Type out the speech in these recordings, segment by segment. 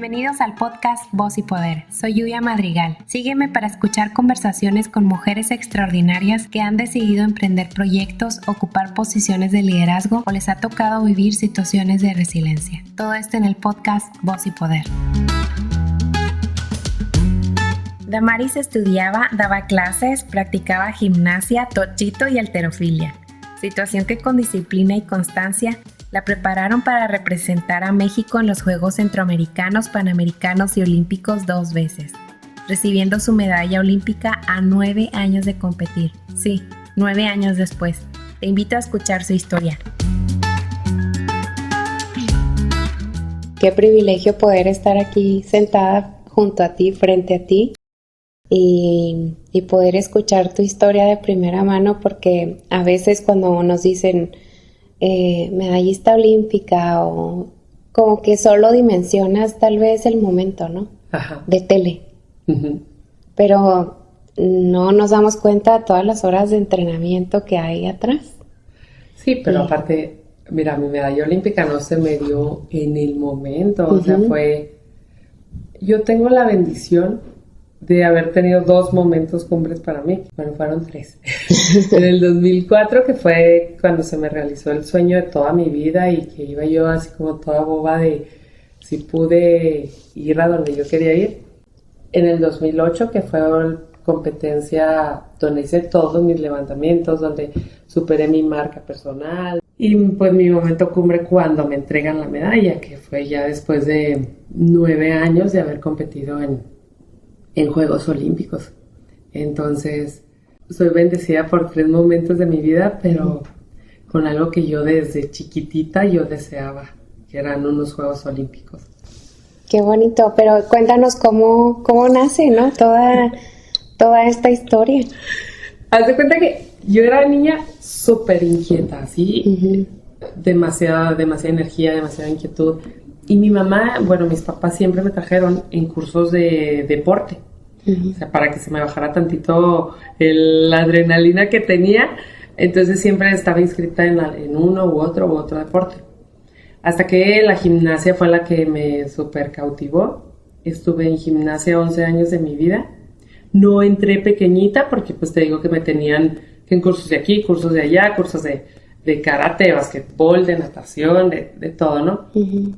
Bienvenidos al podcast Voz y Poder. Soy Yuya Madrigal. Sígueme para escuchar conversaciones con mujeres extraordinarias que han decidido emprender proyectos, ocupar posiciones de liderazgo o les ha tocado vivir situaciones de resiliencia. Todo esto en el podcast Voz y Poder. Damaris estudiaba, daba clases, practicaba gimnasia, tochito y halterofilia. Situación que con disciplina y constancia la prepararon para representar a México en los Juegos Centroamericanos, Panamericanos y Olímpicos 2 veces, recibiendo su medalla olímpica a 9 años de competir. Sí, 9 años después. Te invito a escuchar su historia. Qué privilegio poder estar aquí sentada junto a ti, frente a ti, y poder escuchar tu historia de primera mano, porque a veces cuando nos dicen medallista olímpica o como que solo dimensionas tal vez el momento, ¿no? Ajá. De tele. Uh-huh. Pero no nos damos cuenta de todas las horas de entrenamiento que hay atrás. Sí, pero aparte, mira, mi medalla olímpica no se me dio en el momento, o sea, yo tengo la bendición de haber tenido 2 momentos cumbres para mí. Bueno, fueron 3. En el 2004, que fue cuando se me realizó el sueño de toda mi vida y que iba yo así como toda boba de si pude ir a donde yo quería ir. En el 2008, que fue competencia donde hice todos mis levantamientos, donde superé mi marca personal. Y pues mi momento cumbre cuando me entregan la medalla, que fue ya después de 9 años de haber competido en Juegos Olímpicos. Entonces, soy bendecida por 3 momentos de mi vida, pero con algo que yo desde chiquitita yo deseaba, que eran unos Juegos Olímpicos. Qué bonito, pero cuéntanos cómo nace, ¿no? Toda esta historia. Haz de cuenta que yo era niña súper inquieta, ¿sí? Demasiada energía, demasiada inquietud. Y mi mamá, bueno, mis papás siempre me trajeron en cursos de deporte. O sea, para que se me bajara tantito la adrenalina que tenía. Entonces siempre estaba inscrita en uno u otro deporte. Hasta que la gimnasia fue la que me súper cautivó. Estuve en gimnasia 11 años de mi vida. No entré pequeñita porque pues te digo que me tenían que en cursos de aquí, cursos de allá, cursos de karate, de basquetbol, de natación, de todo, ¿no?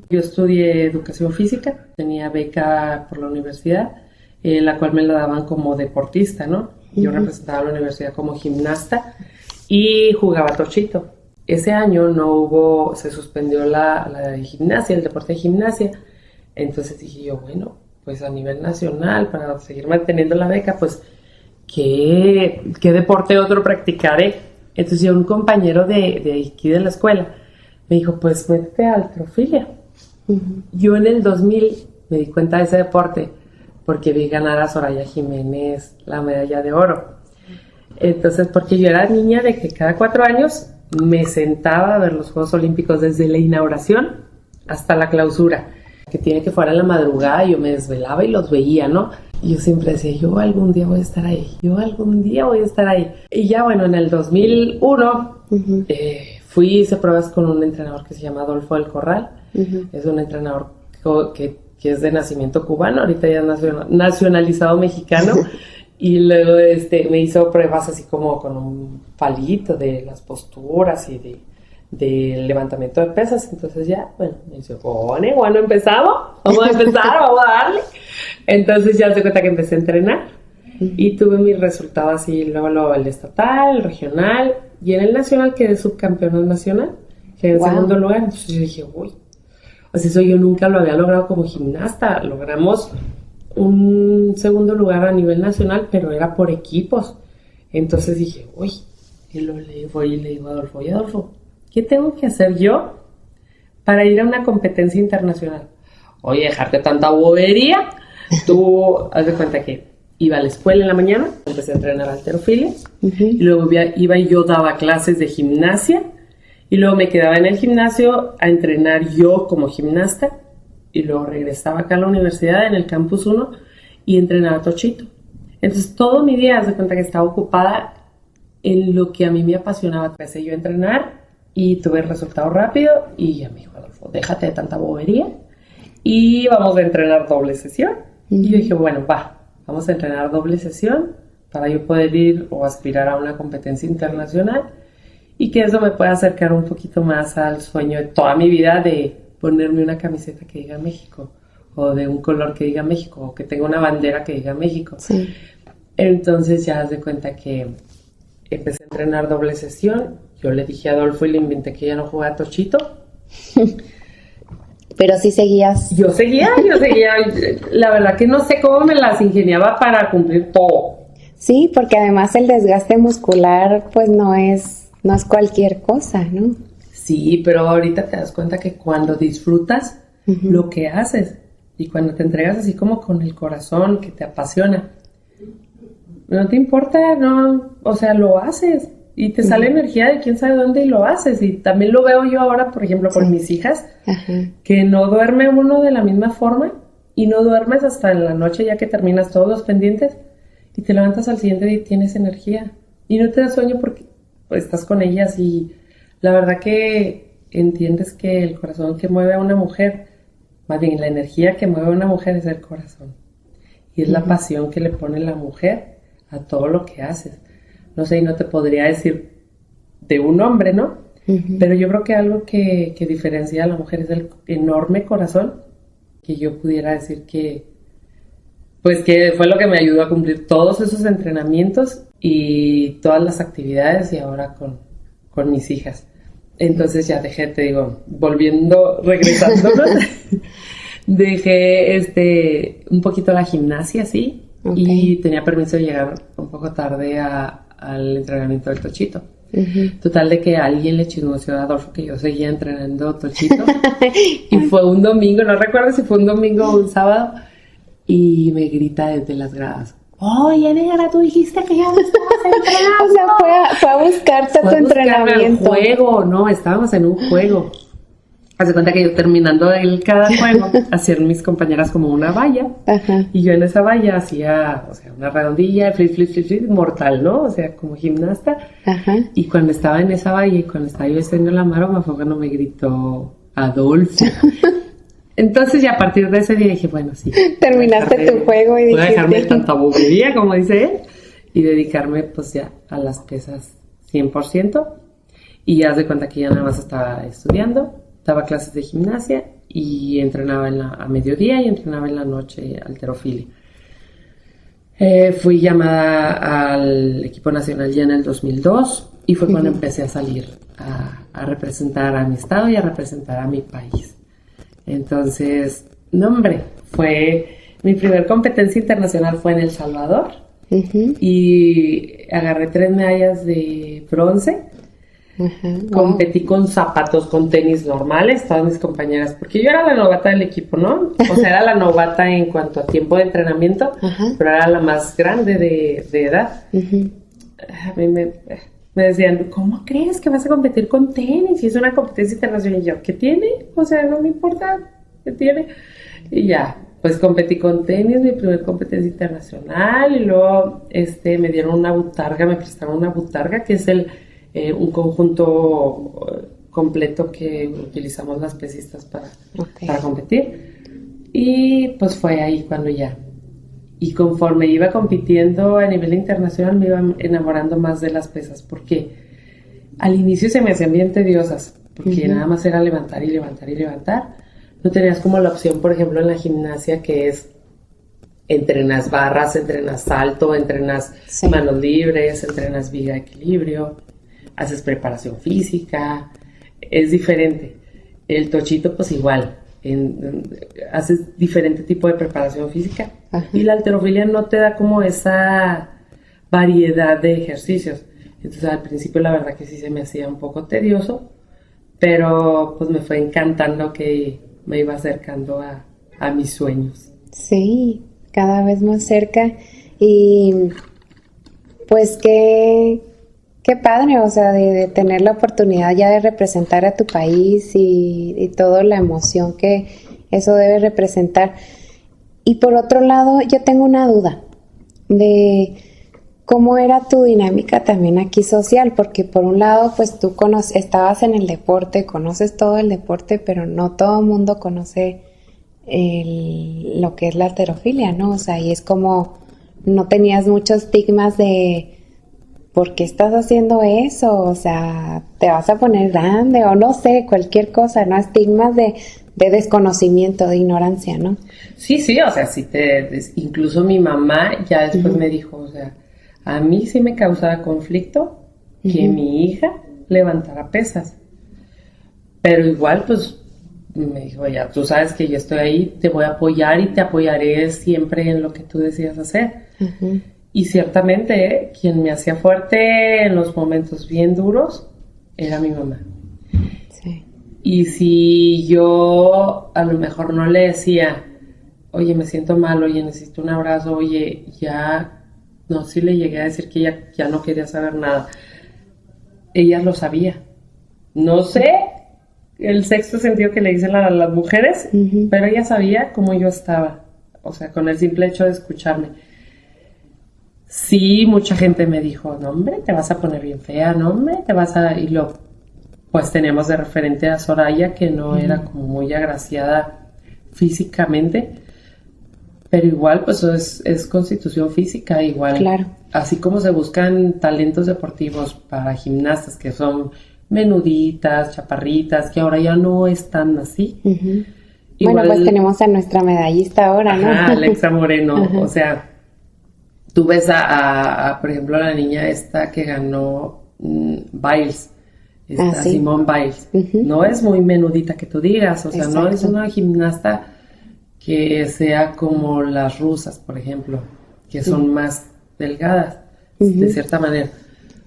Yo estudié educación física, tenía beca por la universidad, la cual me la daban como deportista, ¿no? Yo representaba a la universidad como gimnasta y jugaba tochito. Ese año se suspendió la gimnasia, el deporte de gimnasia. Entonces dije yo, bueno, pues a nivel nacional, para seguir manteniendo la beca, pues, ¿qué deporte otro practicaré? Entonces un compañero de aquí de la escuela me dijo, pues métete a halterofilia. Yo en el 2000 me di cuenta de ese deporte porque vi ganar a Soraya Jiménez la medalla de oro. Entonces, porque yo era niña de que cada 4 años me sentaba a ver los Juegos Olímpicos desde la inauguración hasta la clausura, que tiene que fuera en la madrugada, yo me desvelaba y los veía, ¿no? Y yo siempre decía, yo algún día voy a estar ahí. Y ya bueno, en el 2001 hice pruebas con un entrenador que se llama Adolfo del Corral. Es un entrenador que es de nacimiento cubano, ahorita ya nacionalizado mexicano. Y luego me hizo pruebas así como con un palito de las posturas y del levantamiento de pesas. Entonces ya, bueno, me dice, bueno, empezamos, vamos a darle. Entonces ya se cuenta que empecé a entrenar y tuve mis resultados así, luego el estatal, el regional, y en el nacional quedé subcampeona nacional, quedé en segundo lugar. Entonces yo dije, uy, pues eso yo nunca lo había logrado como gimnasta. Logramos un segundo lugar a nivel nacional, pero era por equipos. Entonces dije, uy, y le digo a Adolfo, oye Adolfo, ¿qué tengo que hacer yo para ir a una competencia internacional? Oye, dejarte tanta bobería. Tú, haz de cuenta que iba a la escuela en la mañana, empecé a entrenar halterofilia, y luego iba y yo daba clases de gimnasia, y luego me quedaba en el gimnasio a entrenar yo como gimnasta, y luego regresaba acá a la universidad, en el campus 1, y entrenaba tochito. Entonces todo mi día, haz de cuenta que estaba ocupada en lo que a mí me apasionaba. Empecé yo a entrenar, y tuve el resultado rápido, y ya me dijo Adolfo, déjate de tanta bobería, y vamos a entrenar doble sesión. Y yo dije, bueno, vamos a entrenar doble sesión para yo poder ir o aspirar a una competencia internacional y que eso me pueda acercar un poquito más al sueño de toda mi vida de ponerme una camiseta que diga México, o de un color que diga México, o que tenga una bandera que diga México. Sí. Entonces ya de cuenta que empecé a entrenar doble sesión. Yo le dije a Adolfo y le inventé que ya no jugaba tochito. Pero sí seguías. Yo seguía. La verdad que no sé cómo me las ingeniaba para cumplir todo. Sí, porque además el desgaste muscular pues no es cualquier cosa, ¿no? Sí, pero ahorita te das cuenta que cuando disfrutas lo que haces y cuando te entregas así como con el corazón, que te apasiona, no te importa, no, o sea, lo haces y te sale energía de quién sabe dónde y lo haces. Y también lo veo yo ahora, por ejemplo, con mis hijas, que no duerme uno de la misma forma y no duermes hasta en la noche ya que terminas todos los pendientes y te levantas al siguiente día y tienes energía y no te da sueño porque pues, estás con ellas. Y la verdad que entiendes que el corazón que mueve a una mujer, más bien la energía que mueve a una mujer es el corazón y es la pasión que le pone la mujer a todo lo que haces. No sé, y no te podría decir de un hombre, ¿no? Pero yo creo que algo que diferencia a la mujer es el enorme corazón, que yo pudiera decir que pues que fue lo que me ayudó a cumplir todos esos entrenamientos y todas las actividades y ahora con mis hijas. Entonces ya dejé, te digo, regresando, dejé un poquito la gimnasia, sí, y tenía permiso de llegar un poco tarde al entrenamiento del tochito. Total de que alguien le chismoseó a Adolfo que yo seguía entrenando tochito y fue un domingo, no recuerdo si fue un domingo o un sábado, y me grita desde las gradas: oye, negra, tú dijiste que ya no estabas entrenando. O sea, fue a buscarte tu entrenamiento. Juego, no, estábamos en un juego. Haz de cuenta que yo terminando cada juego, hacían mis compañeras como una valla. Y yo en esa valla hacía, o sea, una redondilla, flip, mortal, ¿no? O sea, como gimnasta. Y cuando estaba en esa valla y cuando estaba yo haciendo la maroma fue cuando me gritó Adolfo. Entonces ya a partir de ese día dije, bueno, sí. Terminaste tu juego y dijiste... Voy a dejarme de tanta bobería, como dice él, y dedicarme pues ya a las pesas 100%. Y ya de cuenta que ya nada más estaba estudiando, daba clases de gimnasia y entrenaba a mediodía y entrenaba en la noche halterofilia. Fui llamada al equipo nacional ya en el 2002 y fue cuando empecé a salir a representar a mi estado y a representar a mi país. Entonces, no hombre, mi primer competencia internacional fue en El Salvador y agarré 3 medallas de bronce. Competí con zapatos, con tenis normales, todas mis compañeras, porque yo era la novata del equipo, ¿no? O sea, era la novata en cuanto a tiempo de entrenamiento, pero era la más grande de edad. A mí me decían, ¿cómo crees que vas a competir con tenis? Si es una competencia internacional. Y yo, ¿qué tiene? O sea, no me importa, ¿qué tiene? Y ya, pues competí con tenis, mi primer competencia internacional, y luego me dieron una botarga, me prestaron una botarga, que es un conjunto completo que utilizamos las pesistas para competir. Y pues fue ahí cuando ya. Y conforme iba compitiendo a nivel internacional me iba enamorando más de las pesas, porque al inicio se me hacían bien tediosas, porque nada más era levantar y levantar y levantar. No tenías como la opción, por ejemplo, en la gimnasia, que es entrenas barras, entrenas salto, entrenas manos libres, entrenas viga de equilibrio, haces preparación física, es diferente. El tochito pues igual, haces diferente tipo de preparación física. Y la halterofilia no te da como esa variedad de ejercicios. Entonces al principio la verdad que sí se me hacía un poco tedioso, pero pues me fue encantando que me iba acercando a mis sueños. Sí, cada vez más cerca. Y pues qué padre, o sea, de tener la oportunidad ya de representar a tu país y toda la emoción que eso debe representar. Y por otro lado, yo tengo una duda de cómo era tu dinámica también aquí social, porque por un lado, pues tú estabas en el deporte, conoces todo el deporte, pero no todo el mundo conoce lo que es la halterofilia, ¿no? O sea, y es como no tenías muchos estigmas de ¿por qué estás haciendo eso? O sea, te vas a poner grande o no sé, cualquier cosa, ¿no? Estigmas de desconocimiento, de ignorancia, ¿no? Sí, o sea, incluso mi mamá ya después me dijo, o sea, a mí sí me causaba conflicto que mi hija levantara pesas, pero igual pues me dijo, ya tú sabes que yo estoy ahí, te voy a apoyar y te apoyaré siempre en lo que tú decidas hacer. Y ciertamente quien me hacía fuerte en los momentos bien duros era mi mamá. Sí. Y si yo a lo mejor no le decía, oye, me siento mal, oye, necesito un abrazo, oye, ya, no, sí le llegué a decir que ella ya no quería saber nada. Ella lo sabía. No sé el sexto sentido que le dicen a las mujeres, pero ella sabía cómo yo estaba. O sea, con el simple hecho de escucharme. Sí, mucha gente me dijo, no, hombre, te vas a poner bien fea, no, hombre, te vas a... Y pues teníamos de referente a Soraya, que no era como muy agraciada físicamente, pero igual pues es constitución física, igual. Claro. Así como se buscan talentos deportivos para gimnastas que son menuditas, chaparritas, que ahora ya no están así. Igual, bueno, pues tenemos a nuestra medallista ahora, ¿no? Alexa Moreno, o sea, tú ves por ejemplo, la niña esta que ganó Biles, sí. Simone Biles, no es muy menudita que tú digas, o sea, no es una gimnasta que sea como las rusas, por ejemplo, que son más delgadas, de cierta manera.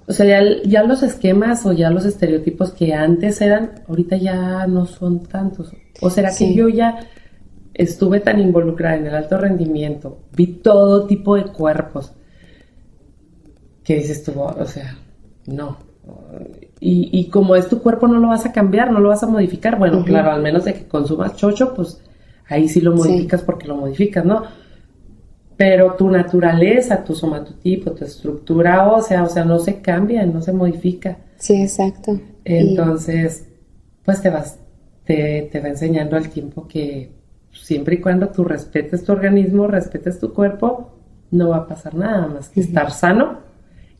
O sea, ya los esquemas o ya los estereotipos que antes eran, ahorita ya no son tantos. ¿O será que yo ya estuve tan involucrada en el alto rendimiento, vi todo tipo de cuerpos, que dices tú, o sea, no. Y como es tu cuerpo, no lo vas a cambiar, no lo vas a modificar. Bueno, claro, al menos de que consumas chocho, pues ahí sí lo modificas porque lo modificas, ¿no? Pero tu naturaleza, tu somatotipo, tu estructura ósea, o sea, no se cambia, no se modifica. Sí, exacto. Entonces, pues te va enseñando al tiempo que siempre y cuando tú respetes tu organismo, respetes tu cuerpo, no va a pasar nada más que estar sano,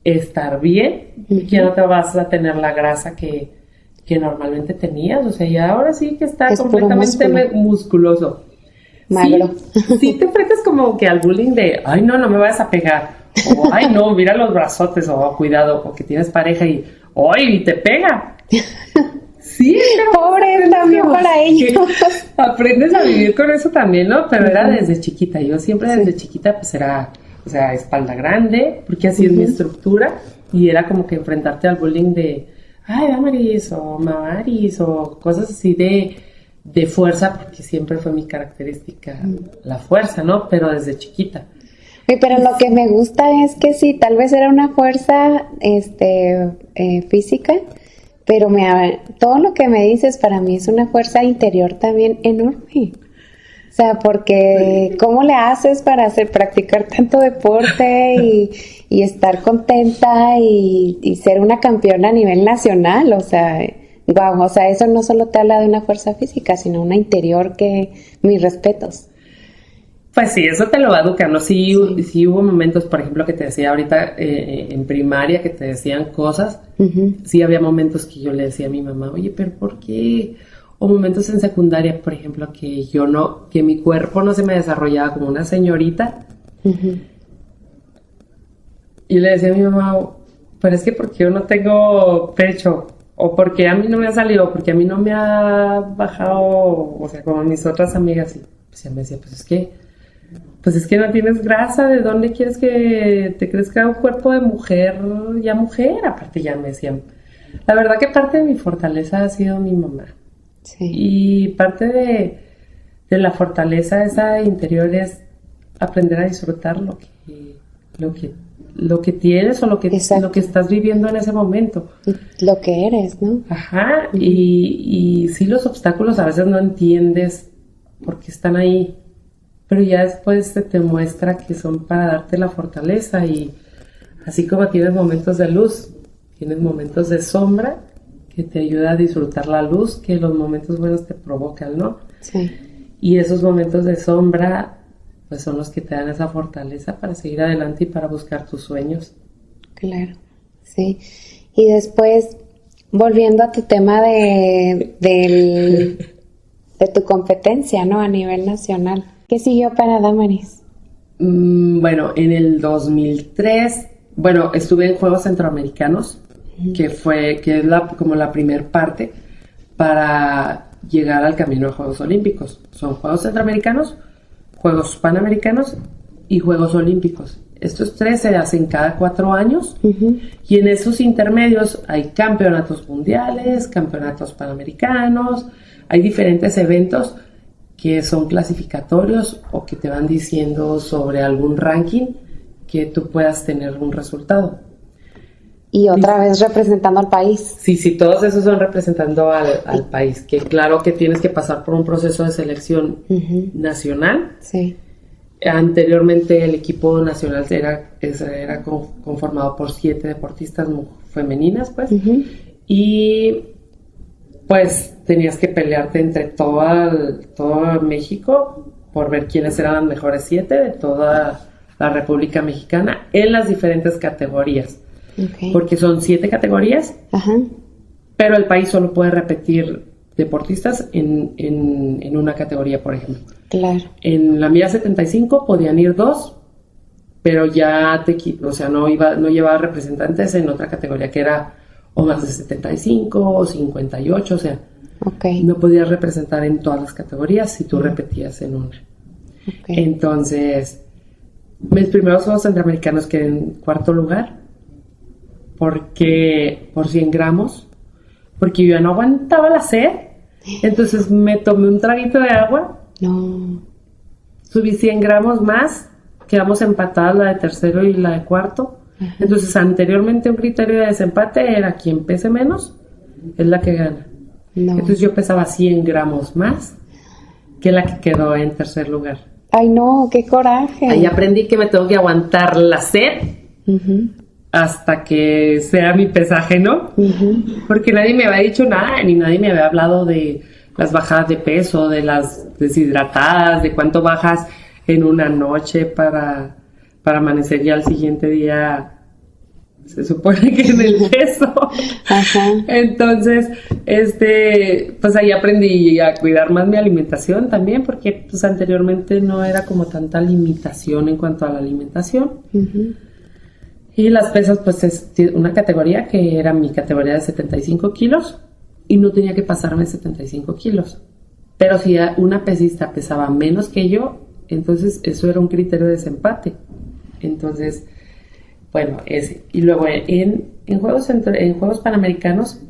estar bien, y ya no te vas a tener la grasa que normalmente tenías, o sea, ya ahora sí que está completamente musculoso. Magro. Sí te enfrentas como que al bullying de, ay no me vayas a pegar, o ay no, mira los brazotes, o cuidado, porque tienes pareja y, ay, te pega. Sí, pobre también para ellos. Aprendes a vivir con eso también, ¿no? Pero era desde chiquita, yo siempre desde chiquita pues era, o sea, espalda grande, porque así es mi estructura, y era como que enfrentarte al bullying de, ay, Damaris, o Mamaris, o cosas así de fuerza, porque siempre fue mi característica la fuerza, ¿no? Pero desde chiquita. Pero lo que me gusta es que sí, tal vez era una fuerza física, pero todo lo que me dices para mí es una fuerza interior también enorme. O sea, porque ¿cómo le haces para practicar tanto deporte y estar contenta y ser una campeona a nivel nacional? O sea, wow, o sea, eso no solo te habla de una fuerza física, sino una interior que mis respetos. Pues sí, eso te lo va educando. Sí hubo momentos, por ejemplo, que te decía ahorita en primaria, que te decían cosas. Sí había momentos que yo le decía a mi mamá, oye, pero ¿por qué? O momentos en secundaria, por ejemplo, que mi cuerpo no se me desarrollaba como una señorita. Y le decía a mi mamá, pero es que porque yo no tengo pecho, o porque a mí no me ha salido, porque a mí no me ha bajado, o sea, como mis otras amigas. Y pues ella me decía, pues es que no tienes grasa, ¿de dónde quieres que te crezca un cuerpo de mujer? Ya mujer, aparte ya me decían. La verdad que parte de mi fortaleza ha sido mi mamá. Sí. Y parte de la fortaleza esa interior es aprender a disfrutar lo que tienes o lo que estás viviendo en ese momento. Lo que eres, ¿no? Ajá, y sí, los obstáculos a veces no entiendes por qué están ahí, pero ya después se te muestra que son para darte la fortaleza, y así como tienes momentos de luz, tienes momentos de sombra que te ayuda a disfrutar la luz que los momentos buenos te provocan, ¿no? Sí. Y esos momentos de sombra, pues son los que te dan esa fortaleza para seguir adelante y para buscar tus sueños. Claro, sí. Y después, volviendo a tu tema de tu competencia, ¿no? A nivel nacional. ¿Qué siguió para Damaris? Bueno, en el 2003, estuve en Juegos Centroamericanos, que es como la primer parte para llegar al camino de Juegos Olímpicos. Son Juegos Centroamericanos, Juegos Panamericanos y Juegos Olímpicos. Estos 3 se hacen cada 4 años y en esos intermedios hay campeonatos mundiales, campeonatos panamericanos, hay diferentes eventos que son clasificatorios o que te van diciendo sobre algún ranking que tú puedas tener un resultado. Y otra vez representando al país. Sí, todos esos son representando al país, que claro que tienes que pasar por un proceso de selección nacional. Sí. Anteriormente el equipo nacional era conformado por 7 deportistas femeninas, pues, y pues tenías que pelearte entre todo México por ver quiénes eran las mejores 7 de toda la República Mexicana en las diferentes categorías. Okay. Porque son 7 categorías, pero el país solo puede repetir deportistas en una categoría, por ejemplo. Claro. En la milla 75 podían ir 2, pero ya no llevaba representantes en otra categoría que era o más de 75 o 58, o sea, no podías representar en todas las categorías si tú repetías en una. Okay. Entonces, mis primeros Juegos Centroamericanos quedé en 4º lugar, porque por 100 gramos, porque yo ya no aguantaba la sed, entonces me tomé un traguito de agua, subí 100 gramos más, quedamos empatadas la de tercero y la de cuarto. Entonces anteriormente un criterio de desempate era quien pese menos es la que gana. Entonces yo pesaba 100 gramos más que la que quedó en tercer lugar. Ay no, qué coraje. Ahí aprendí que me tengo que aguantar la sed hasta que sea mi pesaje, ¿no? Porque nadie me había dicho nada, ni nadie me había hablado de las bajadas de peso, de las deshidratadas, de cuánto bajas en una noche para amanecer ya al siguiente día, se supone que en el peso. Entonces, pues ahí aprendí a cuidar más mi alimentación también, porque pues anteriormente no era como tanta limitación en cuanto a la alimentación. Y las pesas, pues es una categoría que era mi categoría de 75 kilos y no tenía que pasarme 75 kilos. Pero si una pesista pesaba menos que yo, entonces eso era un criterio de desempate. Entonces, bueno, ese. Y luego en Juegos Panamericanos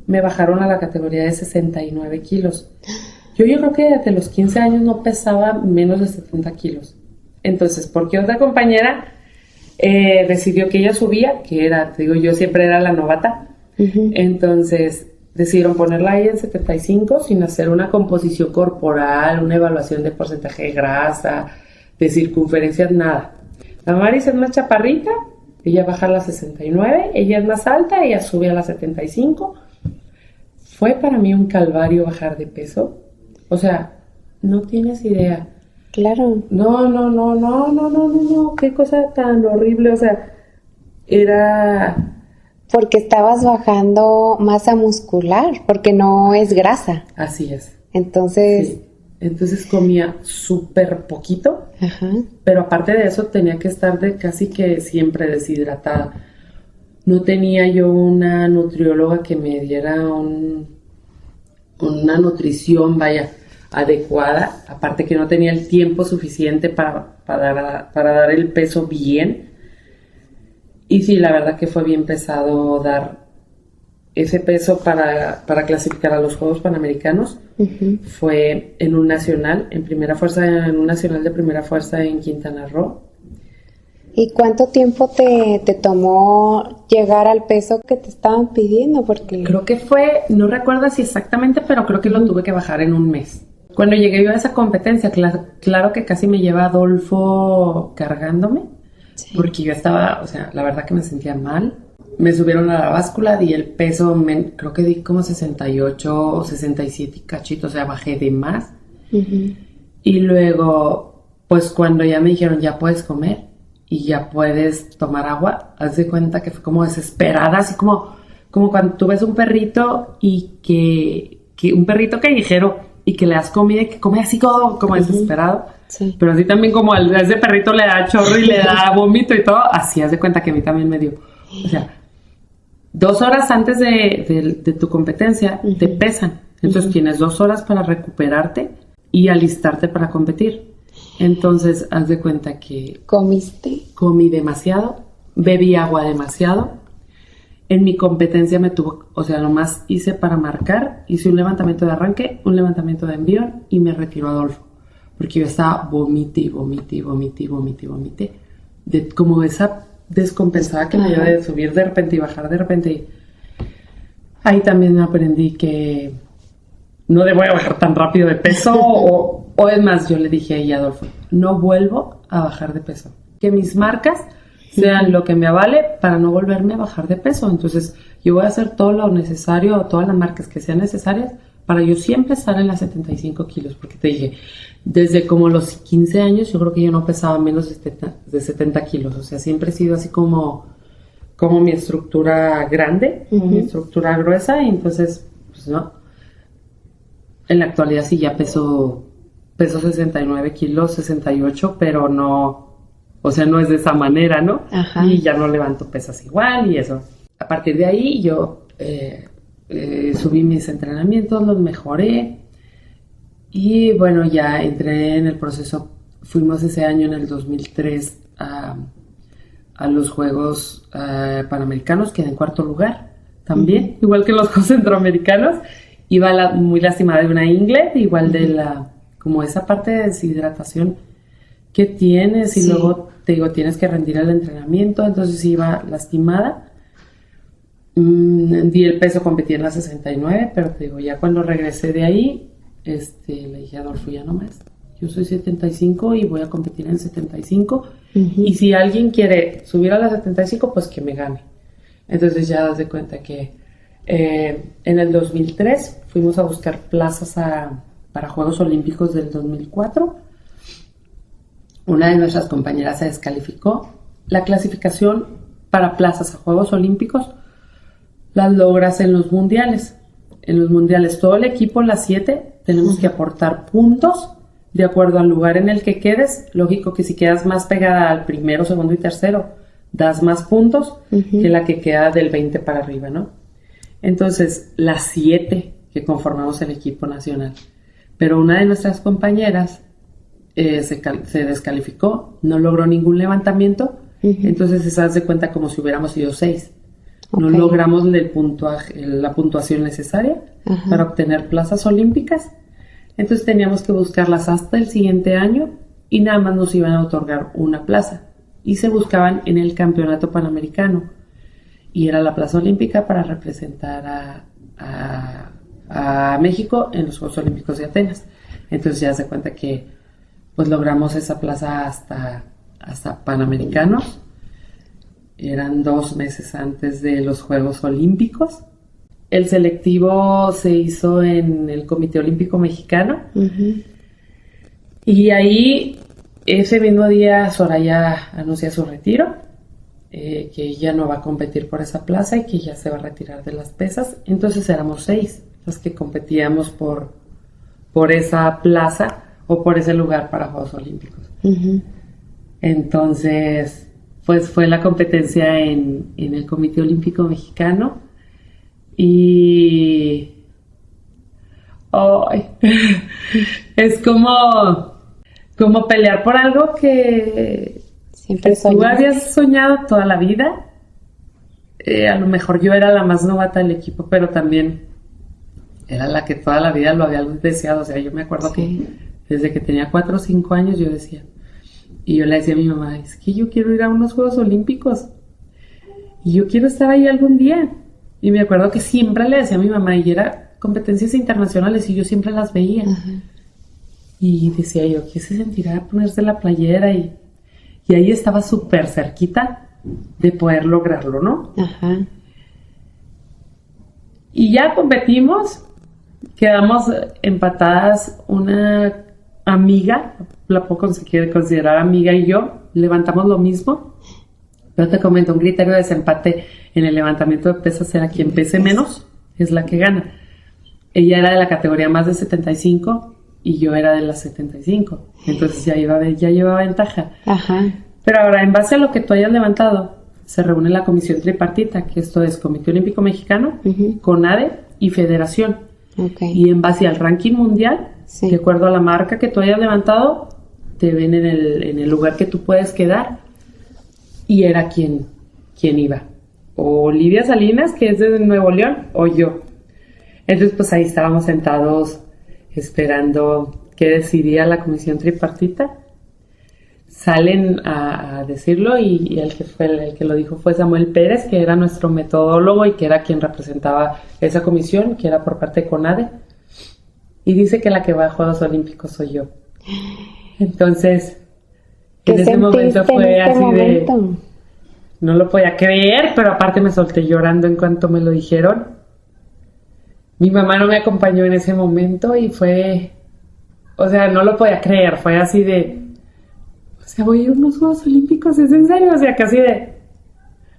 me bajaron a la categoría de 69 kilos. Yo creo que desde los 15 años no pesaba menos de 70 kilos. Entonces, porque otra compañera decidió que ella subía, que era, te digo, yo siempre era la novata. Entonces decidieron ponerla ahí en 75 sin hacer una composición corporal, una evaluación de porcentaje de grasa, de circunferencia, nada. La Maris es más chaparrita, ella baja a la 69, ella es más alta, ella sube a la 75. Fue para mí un calvario bajar de peso. O sea, no tienes idea. Claro. No, qué cosa tan horrible, o sea, era... Porque estabas bajando masa muscular, porque no es grasa. Así es. Entonces... Sí. Entonces comía súper poquito, pero aparte de eso tenía que estar casi que siempre deshidratada. No tenía yo una nutrióloga que me diera una nutrición, adecuada. Aparte que no tenía el tiempo suficiente para dar el peso bien. Y sí, la verdad que fue bien pesado dar ese peso para clasificar a los Juegos Panamericanos. Fue en un nacional, en un nacional de primera fuerza en Quintana Roo. ¿Y cuánto tiempo te tomó llegar al peso que te estaban pidiendo? Porque creo que no recuerdo si exactamente, pero creo que lo tuve que bajar en un mes. Cuando llegué yo a esa competencia, claro que casi me lleva Adolfo cargándome, porque yo estaba, o sea, la verdad que me sentía mal. Me subieron a la báscula, di el peso, creo que di como 68 o 67 cachitos, o sea, bajé de más. Y luego, pues cuando ya me dijeron, ya puedes comer y ya puedes tomar agua, haz de cuenta que fue como desesperada, así como cuando tú ves un perrito y que un perrito callejero y que le das comida y que come así como desesperado. Sí. Pero así también como a ese perrito le da chorro y le da vómito y todo, así haz de cuenta que a mí también me dio. O sea, 2 horas antes de tu competencia te pesan. Entonces tienes 2 horas para recuperarte y alistarte para competir. Entonces haz de cuenta que comí demasiado, bebí agua demasiado. En mi competencia nomás hice para marcar, hice un levantamiento de arranque, un levantamiento de envión y me retiró Adolfo. Porque yo estaba vomité. Como esa descompensada que me dio de subir de repente y bajar de repente. Ahí también aprendí que no debo bajar tan rápido de peso. o es más, yo le dije a Adolfo, no vuelvo a bajar de peso. Que mis marcas sean lo que me avale para no volverme a bajar de peso. Entonces yo voy a hacer todo lo necesario, todas las marcas que sean necesarias para yo siempre estar en las 75 kilos. Porque te dije, desde como los 15 años yo creo que yo no pesaba menos de 70 kilos. O sea, siempre he sido así como mi estructura grande, mi estructura gruesa. Y entonces, pues no. En la actualidad sí ya peso 69 kilos, 68, pero no... O sea, no es de esa manera, ¿no? Ajá. Y ya no levanto pesas igual y eso. A partir de ahí yo subí mis entrenamientos, los mejoré. Y bueno, ya entré en el proceso. Fuimos ese año, en el 2003, a los Juegos Panamericanos. Quedé en 4º lugar también, igual que los Juegos Centroamericanos. Iba muy lastimada de una ingle, igual de como esa parte de deshidratación que tienes y luego te digo, tienes que rendir el entrenamiento, entonces iba lastimada. Di el peso, competí en la 69, pero te digo, ya cuando regresé de ahí, le dije a Adolfo, ya no más, yo soy 75 y voy a competir en 75, y si alguien quiere subir a la 75, pues que me gane. Entonces ya das de cuenta que en el 2003 fuimos a buscar plazas para Juegos Olímpicos del 2004. Una de nuestras compañeras se descalificó. La clasificación para plazas a Juegos Olímpicos las logras en los mundiales. En los mundiales, todo el equipo, las 7, tenemos que aportar puntos de acuerdo al lugar en el que quedes. Lógico que si quedas más pegada al primero, segundo y tercero, das más puntos que la que queda del 20 para arriba, ¿no? Entonces, las 7 que conformamos el equipo nacional. Pero una de nuestras compañeras se descalificó, no logró ningún levantamiento, entonces se hace cuenta como si hubiéramos sido 6. No logramos la puntuación necesaria para obtener plazas olímpicas, entonces teníamos que buscarlas hasta el siguiente año y nada más nos iban a otorgar una plaza y se buscaban en el campeonato panamericano y era la plaza olímpica para representar a México en los Juegos Olímpicos de Atenas. Entonces ya se cuenta que pues logramos esa plaza hasta Panamericanos. Eran 2 meses antes de los Juegos Olímpicos. El selectivo se hizo en el Comité Olímpico Mexicano. Y ahí, ese mismo día, Soraya anuncia su retiro, que ella no va a competir por esa plaza y que ya se va a retirar de las pesas. Entonces éramos 6 los que competíamos por esa plaza o por ese lugar para Juegos Olímpicos. Entonces, pues fue la competencia en el Comité Olímpico Mexicano y es como pelear por algo que siempre tú habías soñado toda la vida. A lo mejor yo era la más novata del equipo, pero también era la que toda la vida lo había deseado. O sea, yo me acuerdo que desde que tenía 4 o 5 años yo decía, y yo le decía a mi mamá, es que yo quiero ir a unos Juegos Olímpicos y yo quiero estar ahí algún día. Y me acuerdo que siempre le decía a mi mamá, y era competencias internacionales y yo siempre las veía. Y decía yo, ¿qué se sentirá ponerse la playera? Y ahí estaba súper cerquita de poder lograrlo, ¿no? Y ya competimos quedamos empatadas una amiga, la puedo considerar amiga, y yo, levantamos lo mismo, pero te comento, un criterio de desempate en el levantamiento de pesas era quien pese menos, es la que gana. Ella era de la categoría más de 75 y yo era de las 75, entonces ya llevaba ventaja. Ajá. Pero ahora, en base a lo que tú hayas levantado, se reúne la comisión tripartita, que esto es Comité Olímpico Mexicano, CONADE y Federación. Okay. Y en base al ranking mundial, sí, de acuerdo a la marca que tú hayas levantado, te ven en el lugar que tú puedes quedar. Y era quien iba. O Lidia Salinas, que es de Nuevo León, o yo. Entonces, pues ahí estábamos sentados esperando que decidía la comisión tripartita. Salen a decirlo y el que lo dijo fue Samuel Pérez, que era nuestro metodólogo y que era quien representaba esa comisión, que era por parte de CONADE. Y dice que la que va a Juegos Olímpicos soy yo. Entonces, en ese momento fue así de... No lo podía creer, pero aparte me solté llorando en cuanto me lo dijeron. Mi mamá no me acompañó en ese momento y fue... O sea, no lo podía creer, fue así de... O sea, voy a ir a unos Juegos Olímpicos, ¿es en serio? O sea, casi de...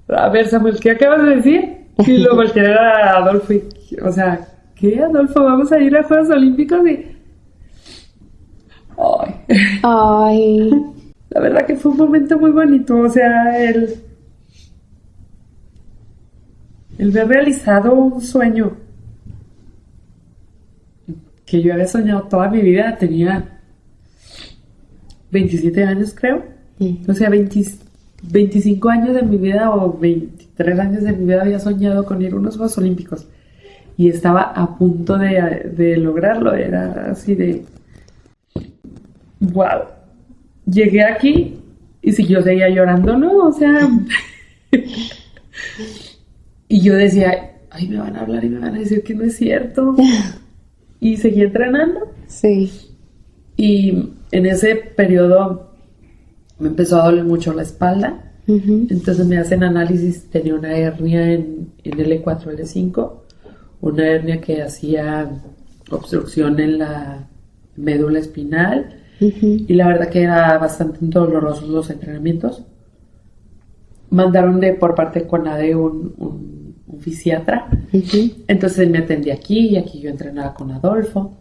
A ver, Samuel, ¿qué acabas de decir? Y luego volteé a Adolfo y... O sea, ¿qué, Adolfo? ¿Vamos a ir a Juegos Olímpicos? Y... Ay. La verdad que fue un momento muy bonito, o sea, el ver realizado un sueño que yo había soñado toda mi vida. Tenía 27 años, creo. O sea, 25 años de mi vida o 23 años de mi vida había soñado con ir a unos Juegos Olímpicos. Y estaba a punto de lograrlo. Era así de... ¡Wow! Llegué aquí y si yo seguía llorando, ¿no? O sea... Y yo decía, ay, me van a hablar y me van a decir que no es cierto. Y seguí entrenando. Sí. Y en ese periodo me empezó a doler mucho la espalda. Entonces me hacen análisis. Tenía una hernia en L4, L5. Una hernia que hacía obstrucción en la médula espinal. Y la verdad que era bastante dolorosos los entrenamientos. Mandaron por parte de CONADE un fisiatra. Entonces me atendí aquí y aquí yo entrenaba con Adolfo.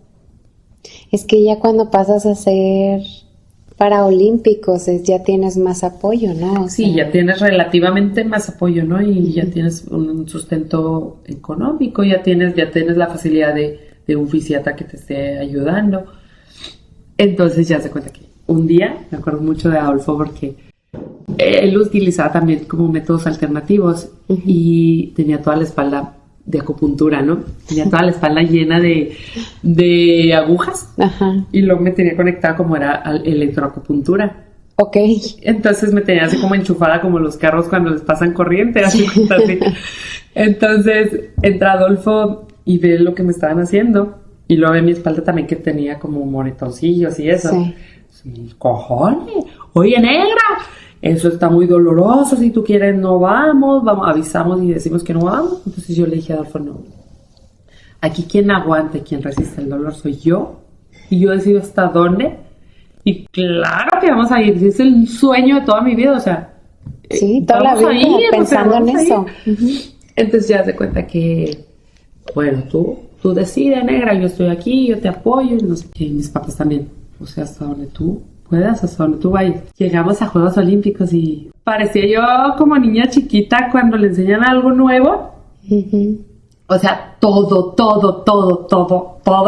Es que ya cuando pasas a ser paraolímpicos ya tienes más apoyo, ¿no? Sí, ya tienes relativamente más apoyo, ¿no? Y ya tienes un sustento económico, ya tienes la facilidad de un fisiatra que te esté ayudando. Entonces ya se cuenta que un día, me acuerdo mucho de Adolfo porque él utilizaba también como métodos alternativos y tenía toda la espalda de acupuntura, ¿no? Tenía toda la espalda llena de agujas. Ajá. Y luego me tenía conectada como era electroacupuntura. Ok. Entonces me tenía así como enchufada como los carros cuando les pasan corriente, así. Entonces entra Adolfo y ve lo que me estaban haciendo y luego ve mi espalda también que tenía como moretoncillos y eso. Sí. Cojones, oye, negra, eso está muy doloroso, si tú quieres no vamos, avisamos y decimos que no vamos. Entonces yo le dije a Adolfo, no, aquí quien aguanta y quien resiste el dolor soy yo, y yo decido hasta dónde, y claro que vamos a ir, es el sueño de toda mi vida, o sea, sí, toda la vida pensando en eso. Entonces ya se cuenta que, bueno, tú decides, negra, yo estoy aquí, yo te apoyo, y no sé qué, y mis papás también, o sea, hasta donde tú puedas, hasta donde tú vayas. Llegamos a Juegos Olímpicos y parecía yo como niña chiquita cuando le enseñan algo nuevo. O sea, todo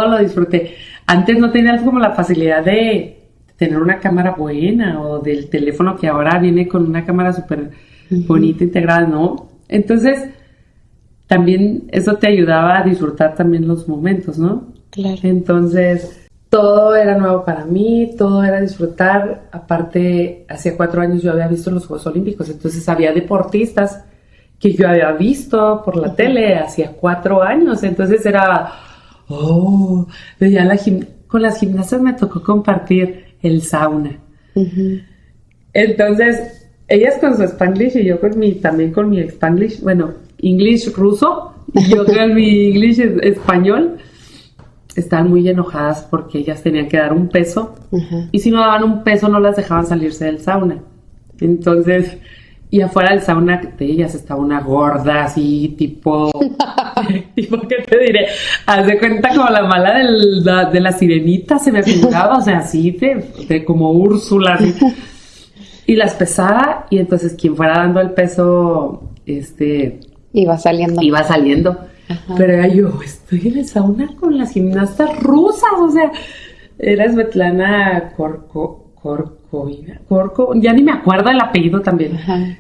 lo disfruté. Antes no tenías como la facilidad de tener una cámara buena o del teléfono que ahora viene con una cámara súper bonita, integrada, ¿no? Entonces, también eso te ayudaba a disfrutar también los momentos, ¿no? Claro. Entonces... todo era nuevo para mí, todo era disfrutar. Aparte, hacía 4 años yo había visto los Juegos Olímpicos, entonces había deportistas que yo había visto por la tele hacía 4 años, entonces era, veía con las gimnastas me tocó compartir el sauna. Entonces, ellas con su Spanglish y yo también con mi Spanglish, bueno, English ruso, y yo con mi English español. estaban muy enojadas porque ellas tenían que dar un peso, Ajá. y si no daban un peso no las dejaban salirse del sauna. Entonces, y afuera del sauna de ellas estaba una gorda así, tipo, ¿qué te diré? Haz de cuenta como la mala de la sirenita, se me figuraba, o sea, así de como Úrsula, así. Y las pesaba, y entonces quien fuera dando el peso, Iba saliendo. Ajá. Pero era yo, estoy en el sauna con las gimnastas rusas, o sea, era Svetlana Korkovina, ya ni me acuerdo el apellido también. Ajá.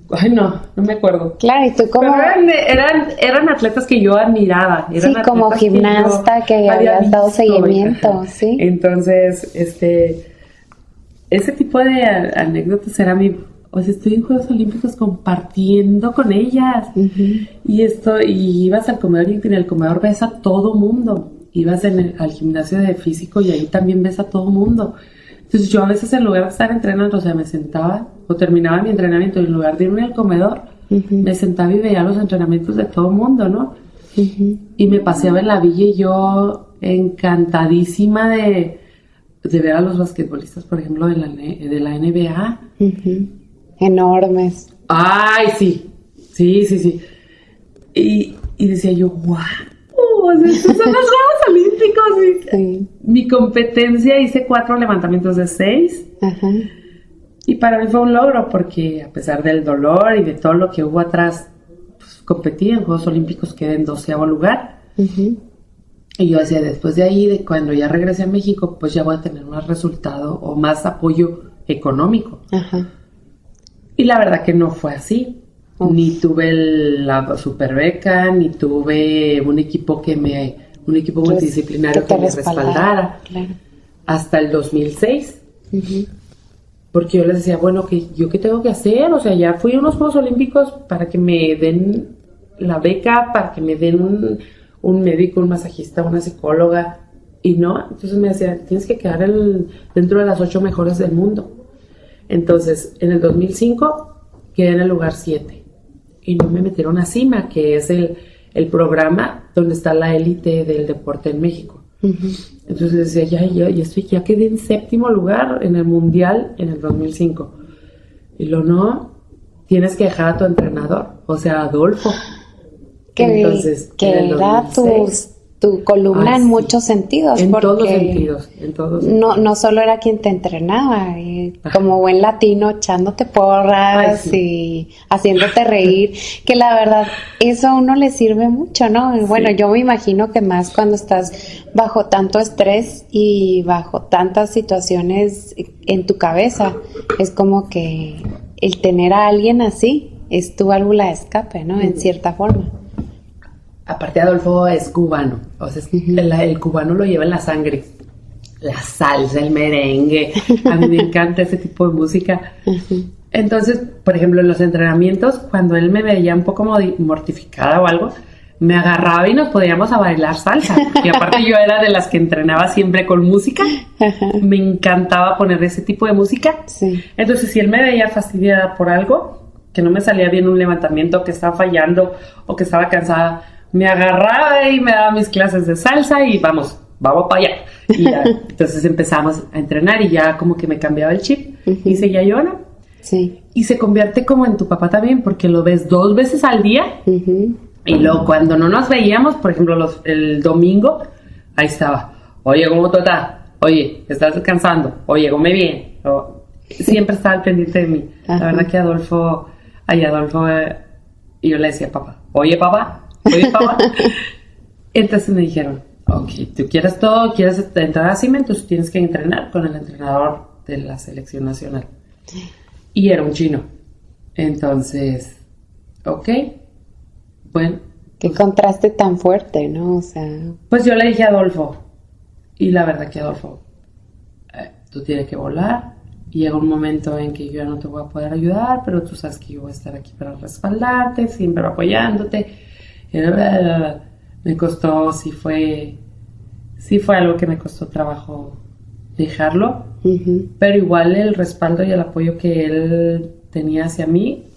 Ay, no me acuerdo. Claro, y tú como... Pero eran atletas que yo admiraba. Sí, como gimnasta que habías dado seguimiento, sí. Entonces, ese tipo de anécdotas era o sea, estoy en Juegos Olímpicos compartiendo con ellas. Uh-huh. Y ibas al comedor, y en el comedor ves a todo mundo. Ibas al gimnasio de físico y ahí también ves a todo mundo. Entonces yo a veces, en lugar de estar entrenando, o sea, me sentaba o terminaba mi entrenamiento, y en lugar de irme al comedor, uh-huh, me sentaba y veía los entrenamientos de todo mundo, ¿no? Uh-huh. Y me paseaba en la villa, y yo encantadísima de ver a los basquetbolistas, por ejemplo, de la NBA. Uh-huh. Enormes. Ay, sí. Y decía yo, ¡guau! Estos son los Juegos Olímpicos. Sí. Mi competencia, hice 4 levantamientos de 6. Ajá. Y para mí fue un logro, porque a pesar del dolor y de todo lo que hubo atrás, pues, competí en Juegos Olímpicos, quedé en 12º lugar. Uh-huh. Y yo decía, después de ahí, de cuando ya regresé a México, pues ya voy a tener más resultado o más apoyo económico. Ajá. Y la verdad que no fue así. Uf. Ni tuve la super beca, ni tuve un equipo multidisciplinario que me respaldara. Claro. Hasta el 2006. Uh-huh. Porque yo les decía, bueno, ¿yo qué tengo que hacer? O sea, ya fui a unos Juegos Olímpicos para que me den la beca, para que me den un médico, un masajista, una psicóloga. Y no, entonces me decía, tienes que quedar dentro de las 8 mejores del mundo. Entonces, en el 2005 quedé en el lugar 7. Y no me metieron a CIMA, que es el programa donde está la élite del deporte en México. Uh-huh. Entonces decía, ya quedé en 7º lugar en el mundial en el 2005. Y no, tienes que dejar a tu entrenador, o sea, Adolfo. Entonces, que era tu columna en muchos sentidos. En todos sentidos. No solo era quien te entrenaba, como buen latino, echándote porras. Ay, sí. Y haciéndote reír, que la verdad, eso a uno le sirve mucho, ¿no? Sí. Bueno, yo me imagino que más cuando estás bajo tanto estrés y bajo tantas situaciones en tu cabeza, es como que el tener a alguien así es tu válvula de escape, ¿no? En cierta forma. Aparte, Adolfo es cubano, o sea, uh-huh, el cubano lo lleva en la sangre, la salsa, el merengue, a mí me encanta ese tipo de música. Uh-huh. Entonces, por ejemplo, en los entrenamientos, cuando él me veía un poco mortificada o algo, me agarraba y nos podíamos a bailar salsa, y aparte yo era de las que entrenaba siempre con música, uh-huh, me encantaba poner ese tipo de música. Sí. Entonces, si él me veía fastidiada por algo, que no me salía bien un levantamiento, que estaba fallando o que estaba cansada, me agarraba y me daba mis clases de salsa y vamos para allá. Y ya, entonces empezamos a entrenar y ya como que me cambiaba el chip. Uh-huh. Y seguía yo, ¿no? Sí. Y se convierte como en tu papá también, porque lo ves 2 veces al día. Uh-huh. Y luego cuando no nos veíamos, por ejemplo, el domingo, ahí estaba. Oye, ¿cómo tú estás? Oye, ¿estás descansando? Oye, come bien. Siempre estaba al pendiente de mí. Uh-huh. La verdad que Adolfo, y yo le decía, papá. Oye, papá. Entonces me dijeron, ok, tú quieres entrar a CIMA, entonces tienes que entrenar con el entrenador de la selección nacional. Y era un chino. Entonces, ok, bueno. Qué contraste tan fuerte, ¿no? O sea... Pues yo le dije a Adolfo, y la verdad que Adolfo, tú tienes que volar, y llega un momento en que yo ya no te voy a poder ayudar, pero tú sabes que yo voy a estar aquí para respaldarte, siempre apoyándote. Me costó, sí fue algo que me costó trabajo dejarlo, uh-huh, pero igual el respaldo y el apoyo que él tenía hacia mí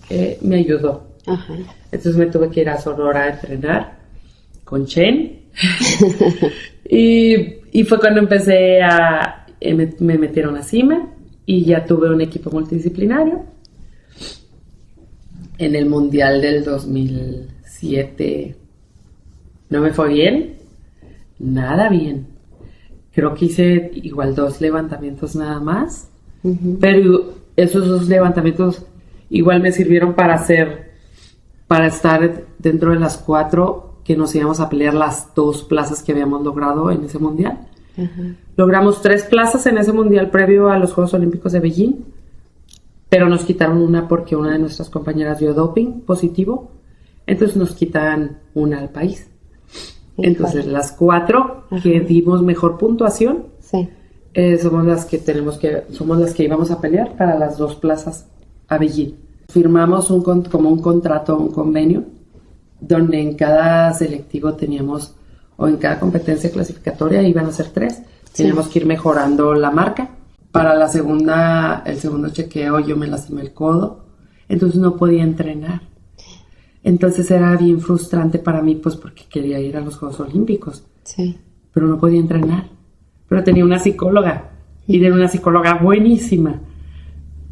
me ayudó. Uh-huh. Entonces me tuve que ir a Sonora a entrenar con Chen, Y fue cuando empecé me metieron a CIMA y ya tuve un equipo multidisciplinario. En el Mundial del 2007 no me fue bien, nada bien. Creo que hice igual 2 levantamientos nada más, pero esos 2 levantamientos igual me sirvieron para estar dentro de las 4 que nos íbamos a pelear las 2 plazas que habíamos logrado en ese mundial. Logramos 3 plazas en ese mundial previo a los Juegos Olímpicos de Beijing, pero nos quitaron una porque una de nuestras compañeras dio doping positivo, entonces nos quitan una al país. Entonces las 4 que dimos mejor puntuación, somos las que íbamos a pelear para las 2 plazas a Beijing. Firmamos como un contrato, un convenio, donde en cada selectivo teníamos, o en cada competencia clasificatoria, iban a ser 3, teníamos que ir mejorando la marca. Para el segundo chequeo yo me lastimé el codo, entonces no podía entrenar. Entonces era bien frustrante para mí, pues porque quería ir a los Juegos Olímpicos, pero no podía entrenar. Pero tenía una psicóloga, y era una psicóloga buenísima.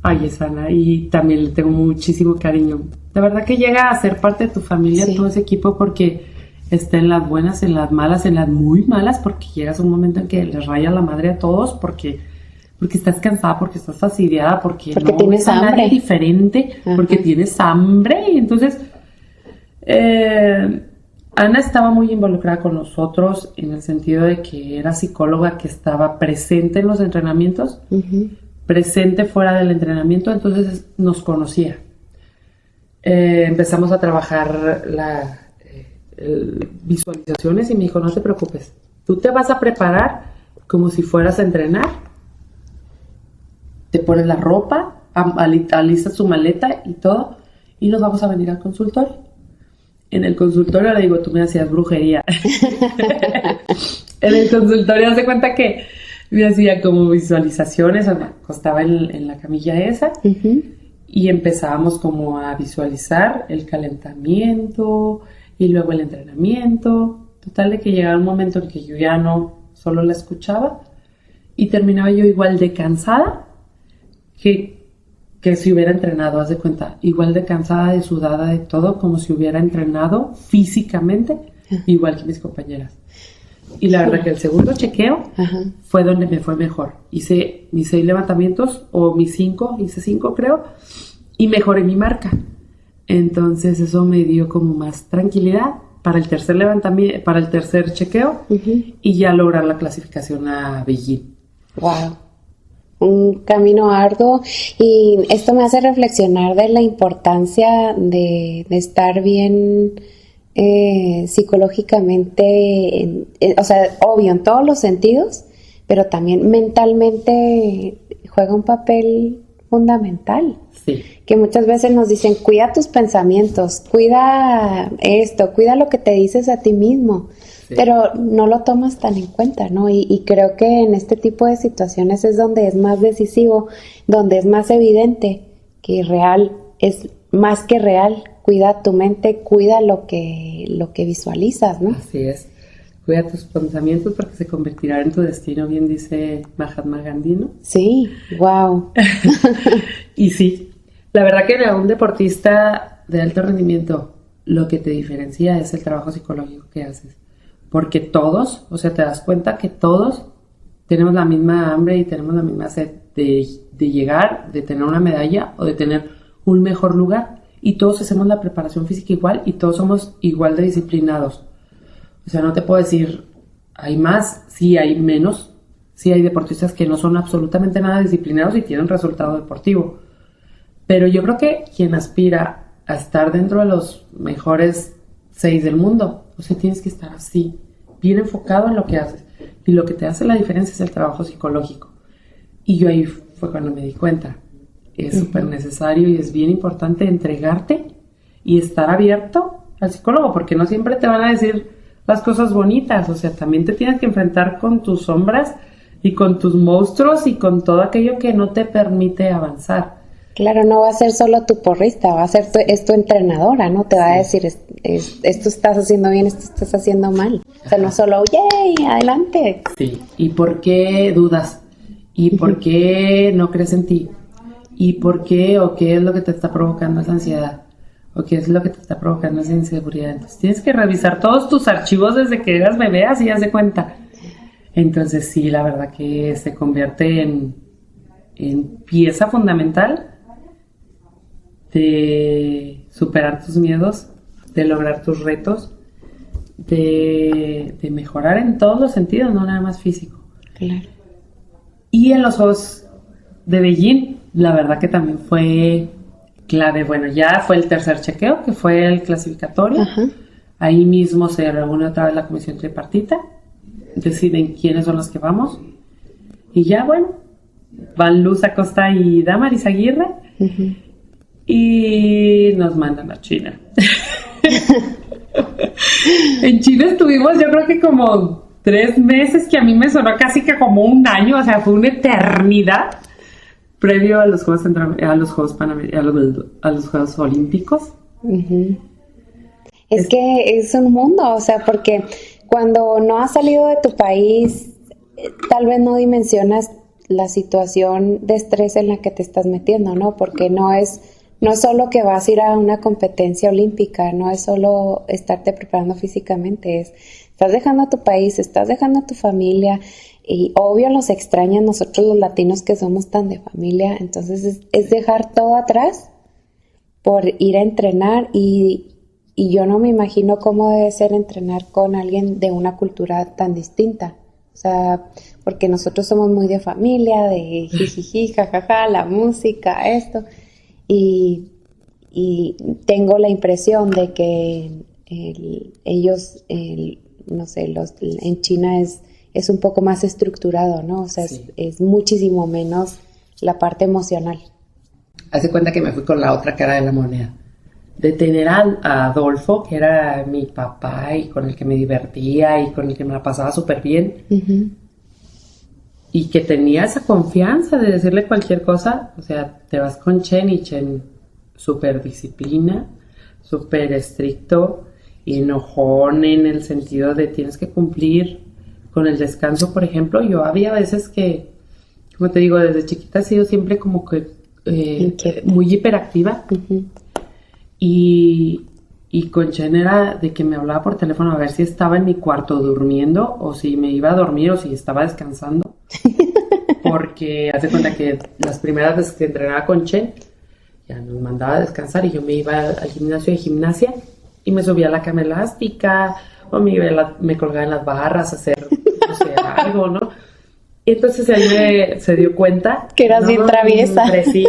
Ay, es Ana, y también le tengo muchísimo cariño. La verdad que llega a ser parte de tu familia, todo ese equipo, porque está en las buenas, en las malas, en las muy malas, porque llegas a un momento en que les raya la madre a todos, porque estás cansada, porque estás fastidiada, porque no tienes hambre. Nadie diferente, porque tienes hambre, y entonces Ana estaba muy involucrada con nosotros en el sentido de que era psicóloga que estaba presente en los entrenamientos, presente fuera del entrenamiento, entonces nos conocía. Empezamos a trabajar visualizaciones y me dijo, no te preocupes, tú te vas a preparar como si fueras a entrenar, te pones la ropa, alistas tu maleta y todo, y nos vamos a venir al consultorio. En el consultorio le digo, tú me hacías brujería. En el consultorio hace cuenta que me hacía como visualizaciones, me acostaba en la camilla esa, y empezábamos como a visualizar el calentamiento y luego el entrenamiento. Total de que llegaba un momento en que yo ya no solo la escuchaba y terminaba yo igual de cansada que si hubiera entrenado, haz de cuenta, igual de cansada, de sudada, de todo, como si hubiera entrenado físicamente, igual que mis compañeras. Y la verdad que el segundo chequeo fue donde me fue mejor. Hice mis 6 levantamientos, o mis 5, hice 5 creo, y mejoré mi marca. Entonces eso me dio como más tranquilidad para el tercer levantamiento, para el tercer chequeo, y ya lograr la clasificación a Beijing. Wow. Un camino arduo, y esto me hace reflexionar de la importancia de estar bien psicológicamente, o sea, obvio en todos los sentidos, pero también mentalmente juega un papel fundamental. Sí. Que muchas veces nos dicen, cuida tus pensamientos, cuida esto, cuida lo que te dices a ti mismo. Sí. Pero no lo tomas tan en cuenta, ¿no? Y creo que en este tipo de situaciones es donde es más decisivo, donde es más evidente que real es más que real. Cuida tu mente, cuida lo que visualizas, ¿no? Así es. Cuida tus pensamientos porque se convertirá en tu destino, bien dice Mahatma Gandhi, ¿no? Sí, wow. Y sí, la verdad que a un deportista de alto rendimiento lo que te diferencia es el trabajo psicológico que haces. Porque todos, o sea, te das cuenta que todos tenemos la misma hambre y tenemos la misma sed de llegar, de tener una medalla o de tener un mejor lugar. Y todos hacemos la preparación física igual y todos somos igual de disciplinados. O sea, no te puedo decir, hay más, sí hay menos, sí hay deportistas que no son absolutamente nada disciplinados y tienen resultado deportivo. Pero yo creo que quien aspira a estar dentro de los mejores 6 del mundo, o sea, tienes que estar así, bien enfocado en lo que haces. Y lo que te hace la diferencia es el trabajo psicológico. Y yo ahí fue cuando me di cuenta. Es súper necesario y es bien importante entregarte y estar abierto al psicólogo, porque no siempre te van a decir las cosas bonitas. O sea, también te tienes que enfrentar con tus sombras y con tus monstruos y con todo aquello que no te permite avanzar. Claro, no va a ser solo tu porrista, va a ser es tu entrenadora, ¿no? Te va a decir, esto estás haciendo bien, esto estás haciendo mal. O sea, no solo, ¡yay! ¡Adelante! Sí. ¿Y por qué dudas? ¿Y por qué no crees en ti? ¿Y por qué o qué es lo que te está provocando esa ansiedad? ¿O qué es lo que te está provocando esa inseguridad? Entonces tienes que revisar todos tus archivos desde que eras bebé, así ya se cuenta. Entonces sí, la verdad que se convierte en pieza fundamental de superar tus miedos, de lograr tus retos, de mejorar en todos los sentidos, no nada más físico. Claro. Y en los Juegos de Beijing, la verdad que también fue clave. Bueno, ya fue el tercer chequeo, que fue el clasificatorio. Ajá. Ahí mismo se reúne otra vez la comisión tripartita, deciden quiénes son los que vamos. Y ya, bueno, van Luz Acosta y Damaris Aguirre. Uh-huh. Y nos mandan a China. En China estuvimos, yo creo que como 3 meses, que a mí me sonó casi que como un año, o sea, fue una eternidad previo a los Juegos a los Juegos Olímpicos. Uh-huh. Es que es un mundo, o sea, porque cuando no has salido de tu país, tal vez no dimensionas la situación de estrés en la que te estás metiendo, ¿no? Porque no es solo que vas a ir a una competencia olímpica, no es solo estarte preparando físicamente, estás dejando a tu país, estás dejando a tu familia, y obvio nos extrañan nosotros los latinos que somos tan de familia, entonces es dejar todo atrás por ir a entrenar, y yo no me imagino cómo debe ser entrenar con alguien de una cultura tan distinta. O sea, porque nosotros somos muy de familia, de jijiji, jajaja, la música, esto. Y tengo la impresión de que ellos, no sé, en China es un poco más estructurado, ¿no? O sea, sí. es muchísimo menos la parte emocional. Hace cuenta que me fui con la otra cara de la moneda. De tener a Adolfo, que era mi papá y con el que me divertía y con el que me la pasaba súper bien. Uh-huh. Y que tenía esa confianza de decirle cualquier cosa. O sea, te vas con Chen y Chen súper disciplina, súper estricto, enojón en el sentido de tienes que cumplir con el descanso, por ejemplo. Yo había veces que, como te digo, desde chiquita he sido siempre como que muy hiperactiva. Uh-huh. Y con Chen era de que me hablaba por teléfono a ver si estaba en mi cuarto durmiendo o si me iba a dormir o si estaba descansando. Porque hace cuenta que las primeras veces que entrenaba con Chen ya nos mandaba a descansar y yo me iba al gimnasio de gimnasia y me subía a la cama elástica o me colgaba en las barras a hacer, no sé, algo, ¿no? Y entonces él se dio cuenta que eras bien traviesa. Sí.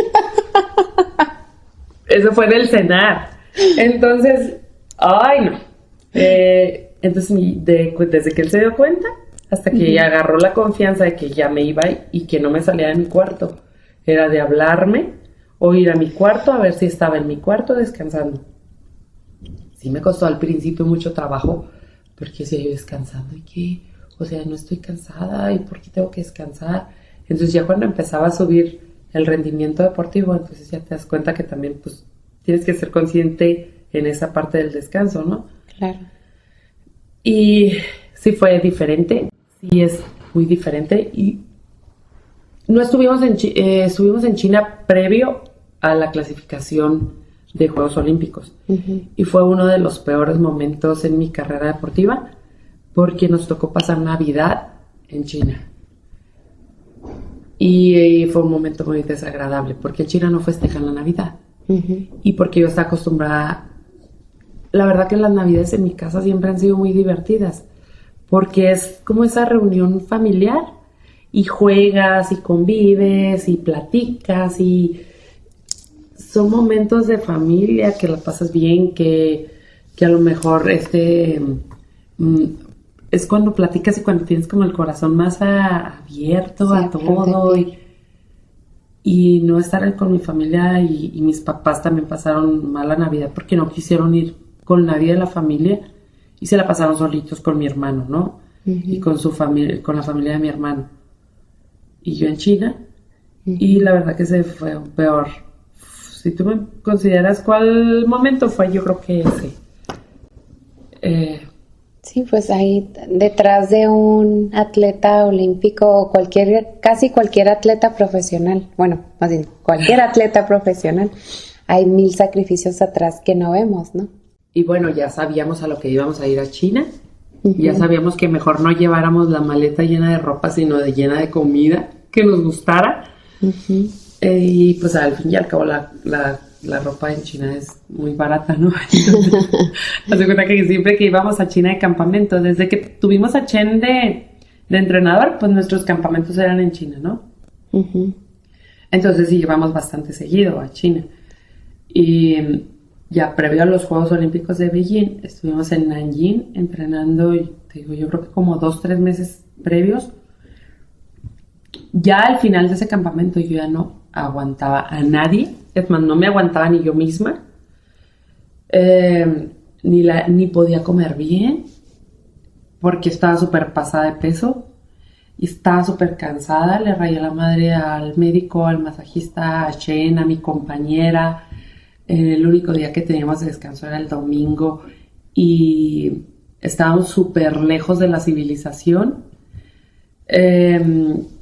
Eso fue en el cenar. Entonces, ay no. Entonces, desde que él se dio cuenta hasta que uh-huh. agarró la confianza de que ya me iba y que no me salía de mi cuarto, era de hablarme o ir a mi cuarto a ver si estaba en mi cuarto descansando. Sí me costó al principio mucho trabajo porque si yo descansando y qué, o sea, no estoy cansada y por qué tengo que descansar. Entonces ya cuando empezaba a subir el rendimiento deportivo, entonces ya te das cuenta que también pues tienes que ser consciente en esa parte del descanso, ¿no? Claro. Y sí fue diferente, sí es muy diferente. Y no estuvimos en China previo a la clasificación de Juegos Olímpicos. Uh-huh. Y fue uno de los peores momentos en mi carrera deportiva porque nos tocó pasar Navidad en China. Y fue un momento muy desagradable porque en China no festejan la Navidad. Uh-huh. Y porque yo estaba acostumbrada. La verdad que las Navidades en mi casa siempre han sido muy divertidas porque es como esa reunión familiar y juegas y convives y platicas y son momentos de familia que la pasas bien, que a lo mejor es cuando platicas y cuando tienes como el corazón más abierto sí, a todo y no estar con mi familia y mis papás también pasaron mala Navidad porque no quisieron ir con nadie de la familia y se la pasaron solitos con mi hermano, ¿no? Uh-huh. Y con su familia, con la familia de mi hermano. Y yo en China uh-huh. y la verdad que se fue peor. si tú me consideras cuál momento fue, yo creo que ese. Sí, pues ahí detrás de un atleta olímpico o casi cualquier atleta profesional, bueno, más bien cualquier atleta profesional, hay 1000 sacrificios atrás que no vemos, ¿no? Y bueno, ya sabíamos a lo que íbamos a ir a China. Ya sabíamos que mejor no lleváramos la maleta llena de ropa, sino llena de comida que nos gustara. Y pues al fin y al cabo la ropa en China es muy barata, ¿no? Haz de cuenta que siempre que íbamos a China de campamento, desde que tuvimos a Chen de entrenador, pues nuestros campamentos eran en China, ¿no? Entonces sí íbamos bastante seguido a China. Y ya previo a los Juegos Olímpicos de Beijing, estuvimos en Nanjing entrenando, te digo, yo creo que como 2-3 meses previos. Ya al final de ese campamento yo ya no aguantaba a nadie, es más, no me aguantaba ni yo misma, ni podía comer bien, porque estaba súper pasada de peso, y estaba súper cansada, le rayé la madre al médico, al masajista, a Chen, a mi compañera. El único día que teníamos de descanso era el domingo, y estábamos súper lejos de la civilización.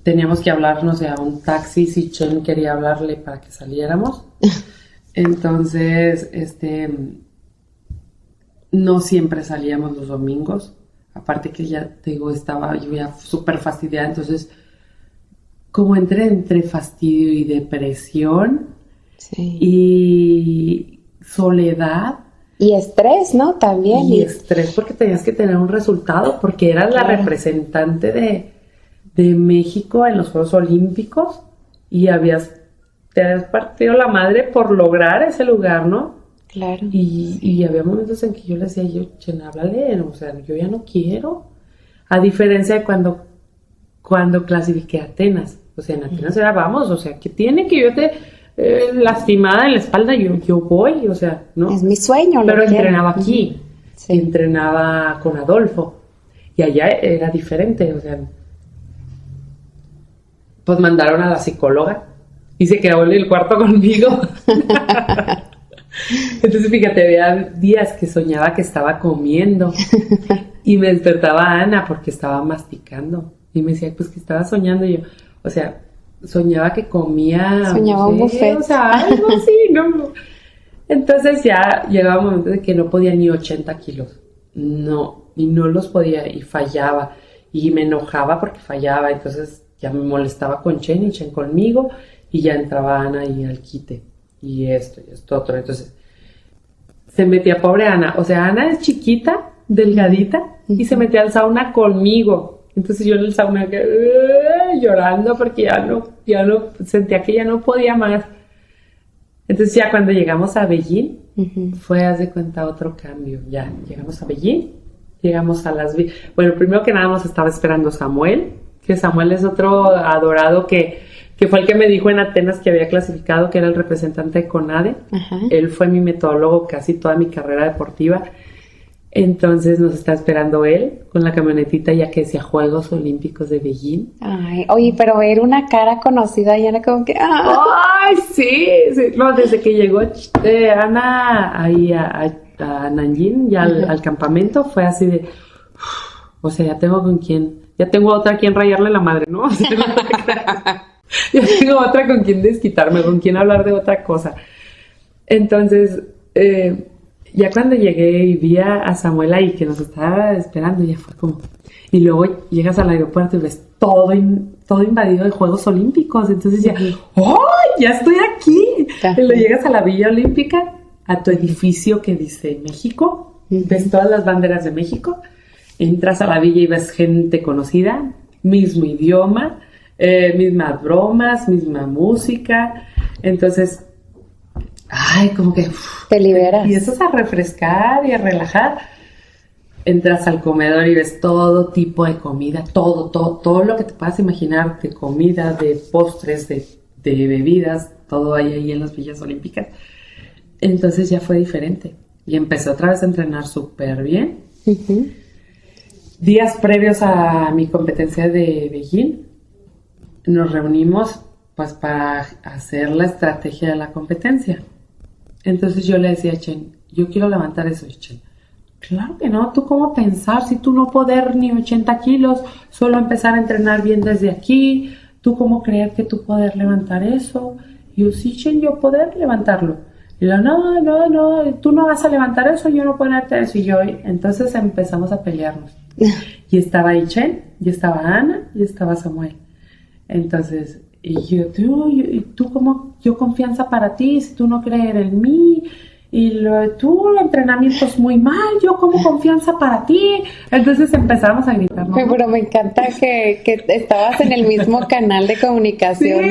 Teníamos que hablarnos a un taxi si Chen quería hablarle para que saliéramos. Entonces, no siempre salíamos los domingos. Aparte que ya te digo, estaba yo ya súper fastidiada. Entonces, como entre fastidio y depresión, sí, y soledad. Y estrés, ¿no? También. Y estrés porque tenías que tener un resultado, porque eras la representante de México en los Juegos Olímpicos y te habías partido la madre por lograr ese lugar, ¿no? Claro. Y había momentos en que yo le decía, Chen, háblale, o sea, yo ya no quiero. A diferencia de cuando clasifiqué a Atenas. O sea, en Atenas era, vamos, o sea, que tiene que yo te lastimada en la espalda, yo voy, o sea, ¿no? Es mi sueño. Pero entrenaba aquí, sí, entrenaba con Adolfo, y allá era diferente, o sea, pues mandaron a la psicóloga y se quedó en el cuarto conmigo. Entonces, fíjate, había días que soñaba que estaba comiendo y me despertaba Ana porque estaba masticando y me decía, pues que estaba soñando, y yo, o sea, soñaba que comía, soñaba no sé, un buffet, o sea, algo así, ¿no? Entonces ya llegaba un momento de que no podía ni 80 kilos, no, y no los podía, y fallaba, y me enojaba porque fallaba, entonces ya me molestaba con Chen y Chen conmigo, y ya entraba Ana y al quite, y esto otro. Entonces se metía, pobre Ana, o sea, Ana es chiquita, delgadita, y se metía al sauna conmigo. Entonces yo en el sauna llorando porque ya no sentía que ya no podía más. Entonces ya cuando llegamos a Beijing, fue, haz de cuenta, otro cambio. Ya llegamos a Beijing, llegamos a bueno, primero que nada nos estaba esperando Samuel, que Samuel es otro adorado que fue el que me dijo en Atenas que había clasificado, que era el representante de CONADE. Él fue mi metodólogo casi toda mi carrera deportiva. Entonces nos está esperando él con la camionetita, ya que decía Juegos Olímpicos de Beijing. Ay, oye, pero ver una cara conocida ya era como que... ¡Ay, sí! No, desde que llegó Ana ahí a Nanjing, ya al campamento, fue así de... O sea, ya tengo otra a quien rayarle la madre, ¿no? O sea, ya tengo otra con quien desquitarme, con quien hablar de otra cosa. Entonces... ya cuando llegué y vi a Samuel ahí que nos estaba esperando, ya fue como... Y luego llegas al aeropuerto y ves todo invadido de Juegos Olímpicos. Entonces ya, ¡oh! ¡Ya estoy aquí! Y luego llegas a la Villa Olímpica, a tu edificio que dice México, ves todas las banderas de México, entras a la villa y ves gente conocida, mismo idioma, mismas bromas, misma música. Entonces... Ay, como que... te liberas. Y empiezas a refrescar y a relajar. Entras al comedor y ves todo tipo de comida, todo lo que te puedas imaginar, de comida, de postres, de bebidas, todo hay ahí en las Villas Olímpicas. Entonces ya fue diferente. Y empecé otra vez a entrenar súper bien. Días previos a mi competencia de Beijing, nos reunimos pues para hacer la estrategia de la competencia. Entonces yo le decía a Chen, yo quiero levantar eso. Y Chen, claro que no, ¿tú cómo pensar? Si tú no poder ni 80 kilos, solo empezar a entrenar bien desde aquí, ¿tú cómo creer que tú poder levantar eso? Y yo, sí, Chen, yo poder levantarlo. Y yo, no, tú no vas a levantar eso, yo no ponerte eso. Y yo, entonces empezamos a pelearnos. Y estaba ahí Chen, y estaba Ana, y estaba Samuel. Entonces, y yo, tú cómo, yo confianza para ti, si tú no crees en mí, y tú entrenamientos muy mal, yo como confianza para ti. Entonces empezamos a gritar, ¿no? Pero me encanta que estabas en el mismo canal de comunicación.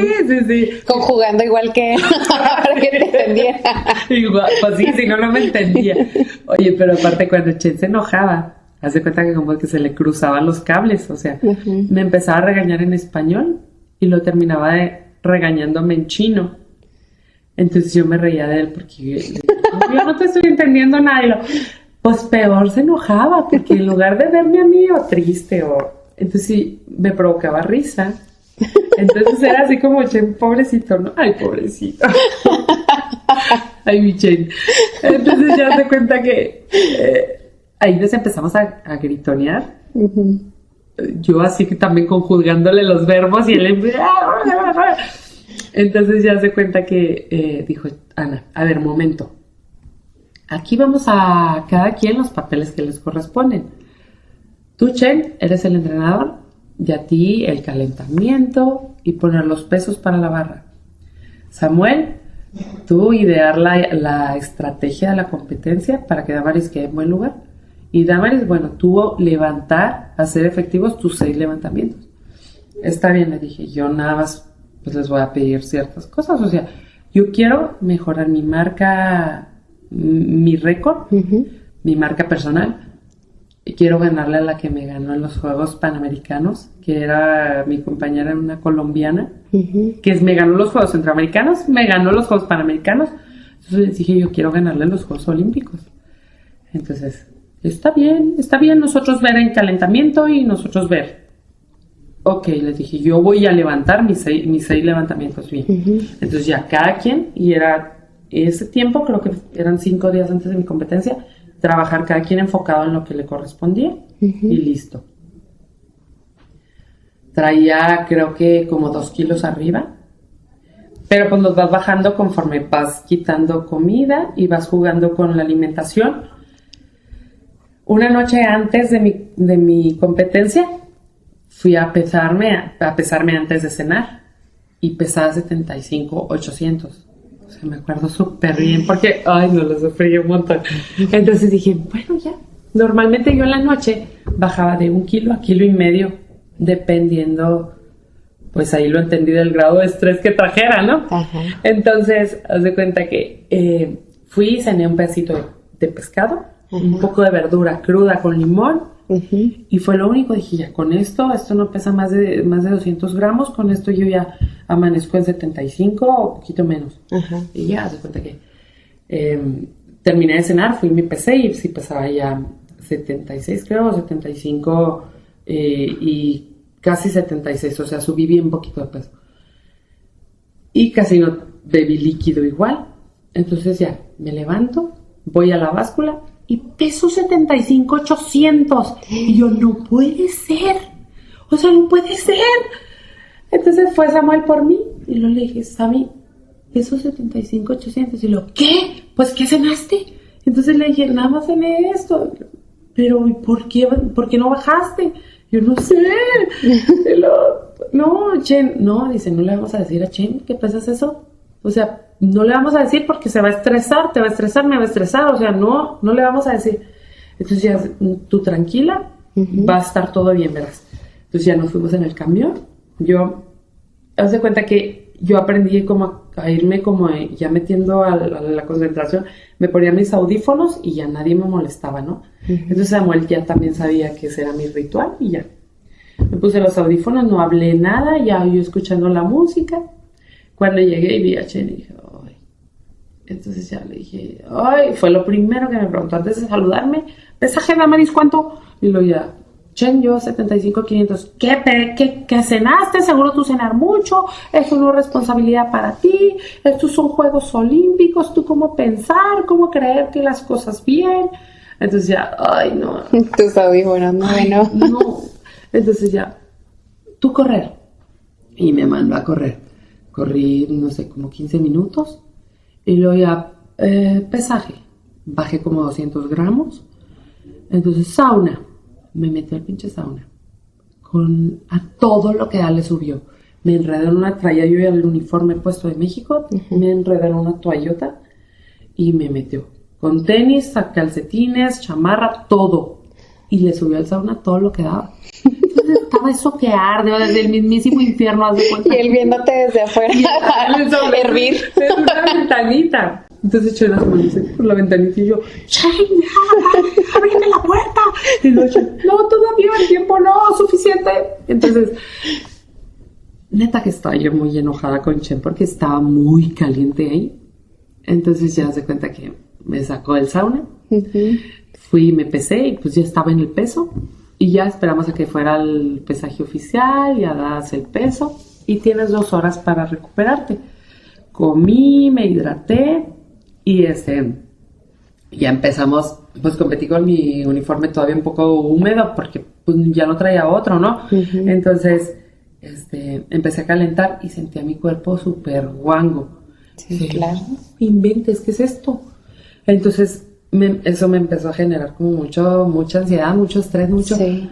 Sí. Conjugando igual que él, para que te entendiera. Igual, pues sí, si no me entendía. Oye, pero aparte cuando Chen se enojaba, hace cuenta que como que se le cruzaban los cables, o sea, me empezaba a regañar en español y lo terminaba regañándome en chino. Entonces yo me reía de él porque yo no te estoy entendiendo nada. Y pues peor se enojaba porque en lugar de verme a mí o triste entonces sí, me provocaba risa. Entonces era así como Chen, pobrecito, ¿no? Ay, pobrecito. Ay, mi Chen. Entonces ya se cuenta que ahí nos empezamos a gritonear. Yo así que también conjugándole los verbos y él entonces ya se cuenta que dijo Ana, a ver, momento. Aquí vamos a cada quien los papeles que les corresponden. Tú, Chen, eres el entrenador y a ti el calentamiento y poner los pesos para la barra. Samuel, tú idear la estrategia de la competencia para que Damaris quede en buen lugar. Y Damaris, bueno, tú levantar, hacer efectivos tus 6 levantamientos. Está bien, le dije, yo nada más pues les voy a pedir ciertas cosas, o sea, yo quiero mejorar mi marca, mi récord, mi marca personal, y quiero ganarle a la que me ganó en los Juegos Panamericanos, que era mi compañera, una colombiana, que me ganó los Juegos Centroamericanos, me ganó los Juegos Panamericanos, entonces les dije, yo quiero ganarle los Juegos Olímpicos. Entonces, está bien nosotros ver en calentamiento y nosotros ver. Ok, les dije, yo voy a levantar mis 6 levantamientos bien. Entonces ya cada quien, y era ese tiempo, creo que eran 5 días antes de mi competencia, trabajar cada quien enfocado en lo que le correspondía y listo. Traía creo que como 2 kilos arriba, pero pues los vas bajando conforme vas quitando comida y vas jugando con la alimentación. Una noche antes de mi competencia, fui a pesarme antes de cenar y pesaba 75,800. O sea, me acuerdo súper bien porque, ay, no lo sufrí un montón. Entonces dije, bueno, ya. Normalmente yo en la noche bajaba de 1 kilo a 1,5 kilos, dependiendo, pues ahí lo entendí del grado de estrés que trajera, ¿no? Entonces, haz de cuenta que fui y cené un pedacito de pescado, un poco de verdura cruda con limón. Y fue lo único, dije, ya con esto no pesa más de 200 gramos, con esto yo ya amanezco en 75 o poquito menos. Y ya, se cuenta que terminé de cenar, fui y me pesé y sí pesaba ya 76 creo, 75 y casi 76, o sea, subí bien poquito de peso. Y casi no bebí líquido igual, entonces ya, me levanto, voy a la báscula, y peso 75,800. Y yo, no puede ser. O sea, no puede ser. Entonces fue Samuel por mí. Y luego le dije, Sammy, peso 75,800. Y lo, ¿qué? Pues, ¿qué cenaste? Entonces le dije, nada más cené esto. Pero, ¿por qué no bajaste? Yo, no sé. No, Chen. No, dice, no le vamos a decir a Chen que pesas eso. O sea, no le vamos a decir porque se va a estresar, te va a estresar, me va a estresar, o sea, no le vamos a decir. Entonces ya, tú tranquila, va a estar todo bien, verás. Entonces ya nos fuimos en el camión. Yo, haz de cuenta que yo aprendí como a irme como ya metiendo a la concentración, me ponía mis audífonos y ya nadie me molestaba, ¿no? Entonces Samuel ya también sabía que ese era mi ritual y ya. Me puse los audífonos, no hablé nada, ya yo escuchando la música. Cuando llegué y vi a Chen y dije, ay. Entonces ya le dije, ay, fue lo primero que me preguntó antes de saludarme. ¿Pesaje, Damaris, cuánto? Y luego ya, Chen, yo 75,500. ¿Qué cenaste? Seguro tú cenar mucho. Eso no es responsabilidad para ti. Estos son Juegos Olímpicos. ¿Tú cómo pensar? ¿Cómo creer que las cosas bien? Entonces ya, ay, no. Tus audífonos, no. No. Entonces ya, tú correr. Y me mandó a correr. Corrí, no sé, como 15 minutos. Y luego ya, pesaje. Bajé como 200 gramos. Entonces, sauna. Me metí al pinche sauna. A todo lo que da le subió. Me enredé en una toalla. Yo ya el uniforme puesto de México. Me enredé en una toallota. Y me metió. Con tenis, calcetines, chamarra, todo. Y le subió al sauna todo lo que daba. Entonces estaba eso que arde, desde el mismísimo infierno, haz de cuenta. Y él viéndote desde afuera. Hervir. Es una ventanita. Entonces Chen se me dice por la ventanita y yo, Chen, ábreme la puerta. Y luego Chen, no, todavía el tiempo no, suficiente. Entonces, neta que estaba yo muy enojada con Chen porque estaba muy caliente ahí. Entonces ya se cuenta que me sacó del sauna. Fui y me pesé y pues ya estaba en el peso. Y ya esperamos a que fuera el pesaje oficial, ya das el peso y tienes 2 horas para recuperarte. Comí, me hidraté y ya empezamos, pues competí con mi uniforme todavía un poco húmedo porque pues ya no traía otro, ¿no? Entonces, empecé a calentar y sentía mi cuerpo súper guango. Sí, claro. Inventes, ¿qué es esto? Entonces, eso me empezó a generar como mucha ansiedad, mucho estrés, Sí.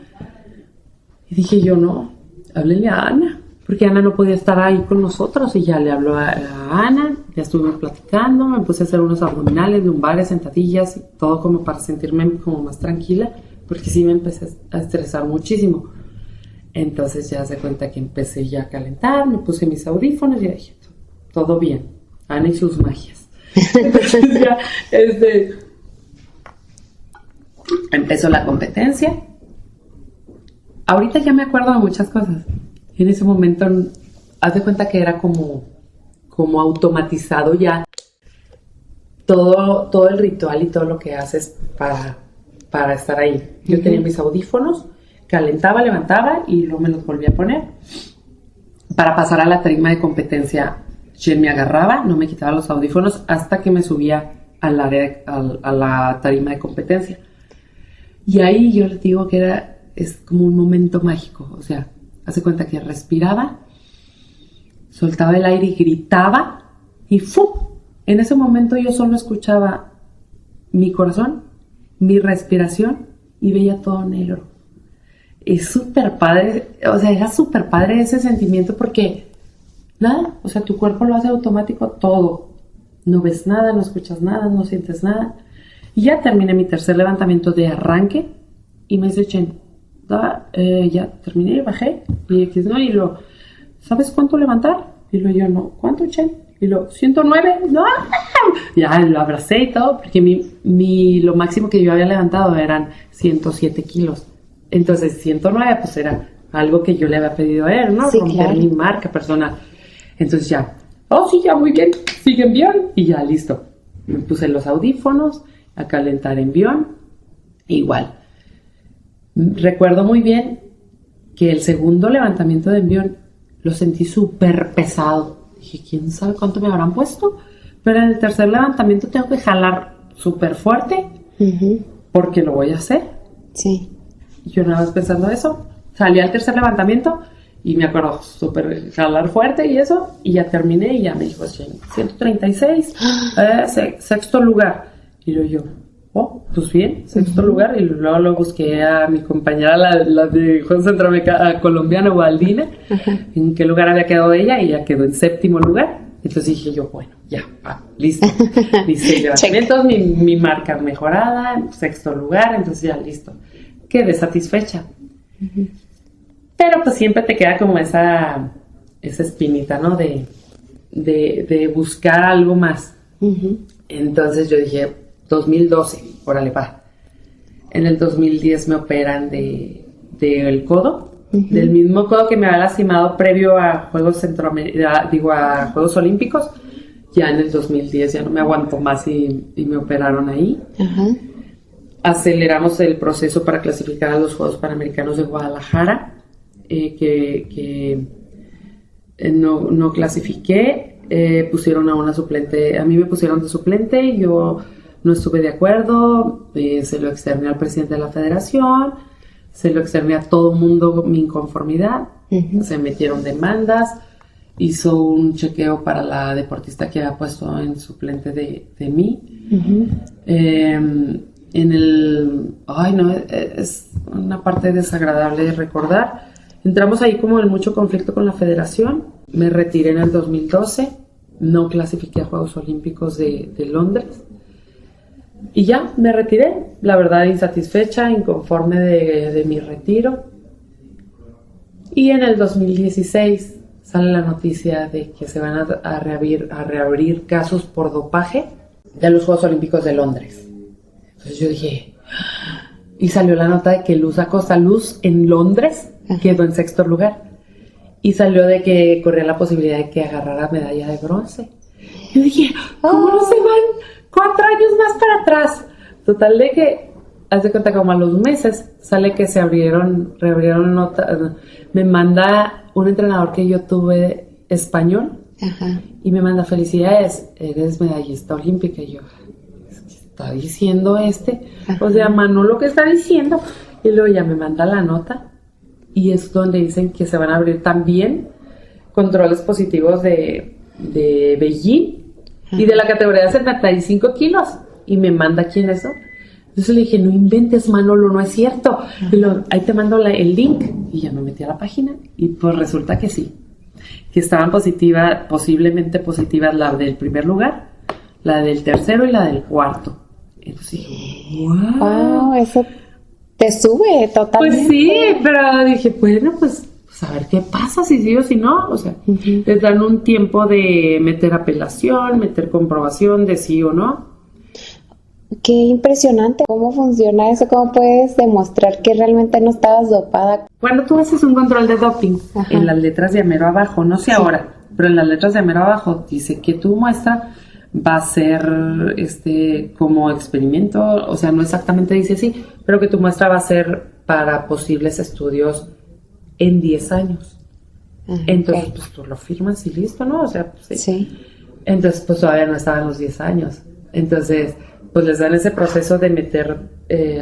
Y dije yo, no, háblenle a Ana, porque Ana no podía estar ahí con nosotros, y ya le habló a Ana, ya estuvimos platicando, me puse a hacer unos abdominales, lumbares, sentadillas, y todo como para sentirme como más tranquila, porque sí me empecé a estresar muchísimo. Entonces ya se cuenta que empecé ya a calentar, me puse mis audífonos y dije, todo bien, Ana y sus magias. Entonces ya, empezó la competencia. Ahorita ya me acuerdo de muchas cosas. En ese momento, haz de cuenta que era como automatizado ya todo el ritual y todo lo que haces para estar ahí. Yo tenía mis audífonos, calentaba, levantaba y luego me los volvía a poner. Para pasar a la tarima de competencia, Chen me agarraba, no me quitaba los audífonos hasta que me subía a la tarima de competencia. Y ahí yo les digo que es como un momento mágico. O sea, hace cuenta que respiraba, soltaba el aire y gritaba y ¡fum! En ese momento yo solo escuchaba mi corazón, mi respiración y veía todo negro. Es súper padre, o sea, era súper padre ese sentimiento porque nada, o sea, tu cuerpo lo hace automático todo. No ves nada, no escuchas nada, no sientes nada. Y ya terminé mi tercer levantamiento de arranque y me dice Chen, ya terminé, bajé y lo, ¿sabes cuánto levantar? Y luego yo, no, ¿cuánto, Chen? Y luego, 109, no, ya lo abracé y todo, porque lo máximo que yo había levantado eran 107 kilos. Entonces 109 pues era algo que yo le había pedido a él, ¿no? Sí, romper claro. mi marca personal. Entonces ya, sí, ya muy bien, siguen bien y ya listo. Me puse los audífonos a calentar en Bion, igual. Recuerdo muy bien que el segundo levantamiento de envión lo sentí súper pesado. Dije, ¿quién sabe cuánto me habrán puesto? Pero en el tercer levantamiento tengo que jalar súper fuerte porque lo voy a hacer. Sí. Y yo nada más pensando eso, salí al tercer levantamiento y me acuerdo súper jalar fuerte y eso, y ya terminé y ya me dijo 136, sexto lugar. Y luego yo, pues bien, sexto lugar. Y luego lo busqué a mi compañera, la de Juegos Centroamericanos colombiana, Waldina, en qué lugar había quedado ella, y ella quedó en séptimo lugar. Entonces dije yo, bueno, ya, listo. Mis 6 levantamientos, mi marca mejorada, sexto lugar, entonces ya listo. Quedé satisfecha. Pero pues siempre te queda como esa espinita, ¿no? De buscar algo más. Entonces yo dije, 2012, órale, va. En el 2010 me operan del codo, del mismo codo que me había lastimado previo a Juegos a Juegos Olímpicos. Ya en el 2010 ya no me aguantó más y me operaron ahí. aceleramos el proceso para clasificar a los Juegos Panamericanos de Guadalajara, que no clasifiqué. Pusieron a una suplente, a mí me pusieron de suplente, yo no estuve de acuerdo, se lo externé al presidente de la federación, se lo externé a todo el mundo mi inconformidad, se metieron demandas, hizo un chequeo para la deportista que había puesto en suplente de mí. Es una parte desagradable de recordar. Entramos ahí como en mucho conflicto con la federación. Me retiré en el 2012, no clasifiqué a Juegos Olímpicos de Londres. Y ya, me retiré, la verdad insatisfecha, inconforme de mi retiro. Y en el 2016 sale la noticia de que se van a reabrir casos por dopaje de los Juegos Olímpicos de Londres. Entonces yo dije, y salió la nota de que Luz Acosta, Luz en Londres, quedó en 6º lugar. Y salió de que corría la posibilidad de que agarrara medalla de bronce. Yo dije, ¿cómo no se van 4 años más para atrás? Total de que, haz de cuenta, como a los meses, sale que reabrieron notas. Me manda un entrenador que yo tuve español, y me manda, felicidades, eres medallista olímpica. Y yo, ¿qué está diciendo este? O sea, Manolo, ¿qué está diciendo? Y luego ya me manda la nota, y es donde dicen que se van a abrir también controles positivos de Beijing y de la categoría de 75 kilos. Y me manda aquí en eso. Entonces le dije, no inventes, Manolo, no es cierto. Y luego, ahí te mando el link. Y ya me metí a la página. Y pues resulta que sí. Que estaban posiblemente positivas la del primer lugar, la del tercero y la del cuarto. Entonces dije, wow, eso te sube totalmente. Pues sí, pero dije, bueno, pues a ver qué pasa, si sí o si no. O sea, les dan un tiempo de meter apelación, meter comprobación de sí o no. Qué impresionante. ¿Cómo funciona eso? ¿Cómo puedes demostrar que realmente no estabas dopada? Cuando tú haces un control de doping, en las letras de mero abajo, no sé ahora, pero en las letras de mero abajo dice que tu muestra va a ser como experimento, o sea, no exactamente dice así, pero que tu muestra va a ser para posibles estudios en 10 años. Entonces, pues tú lo firmas y listo, ¿no? O sea, pues, sí. Entonces, pues todavía no estaban los 10 años. Entonces, pues les dan ese proceso de meter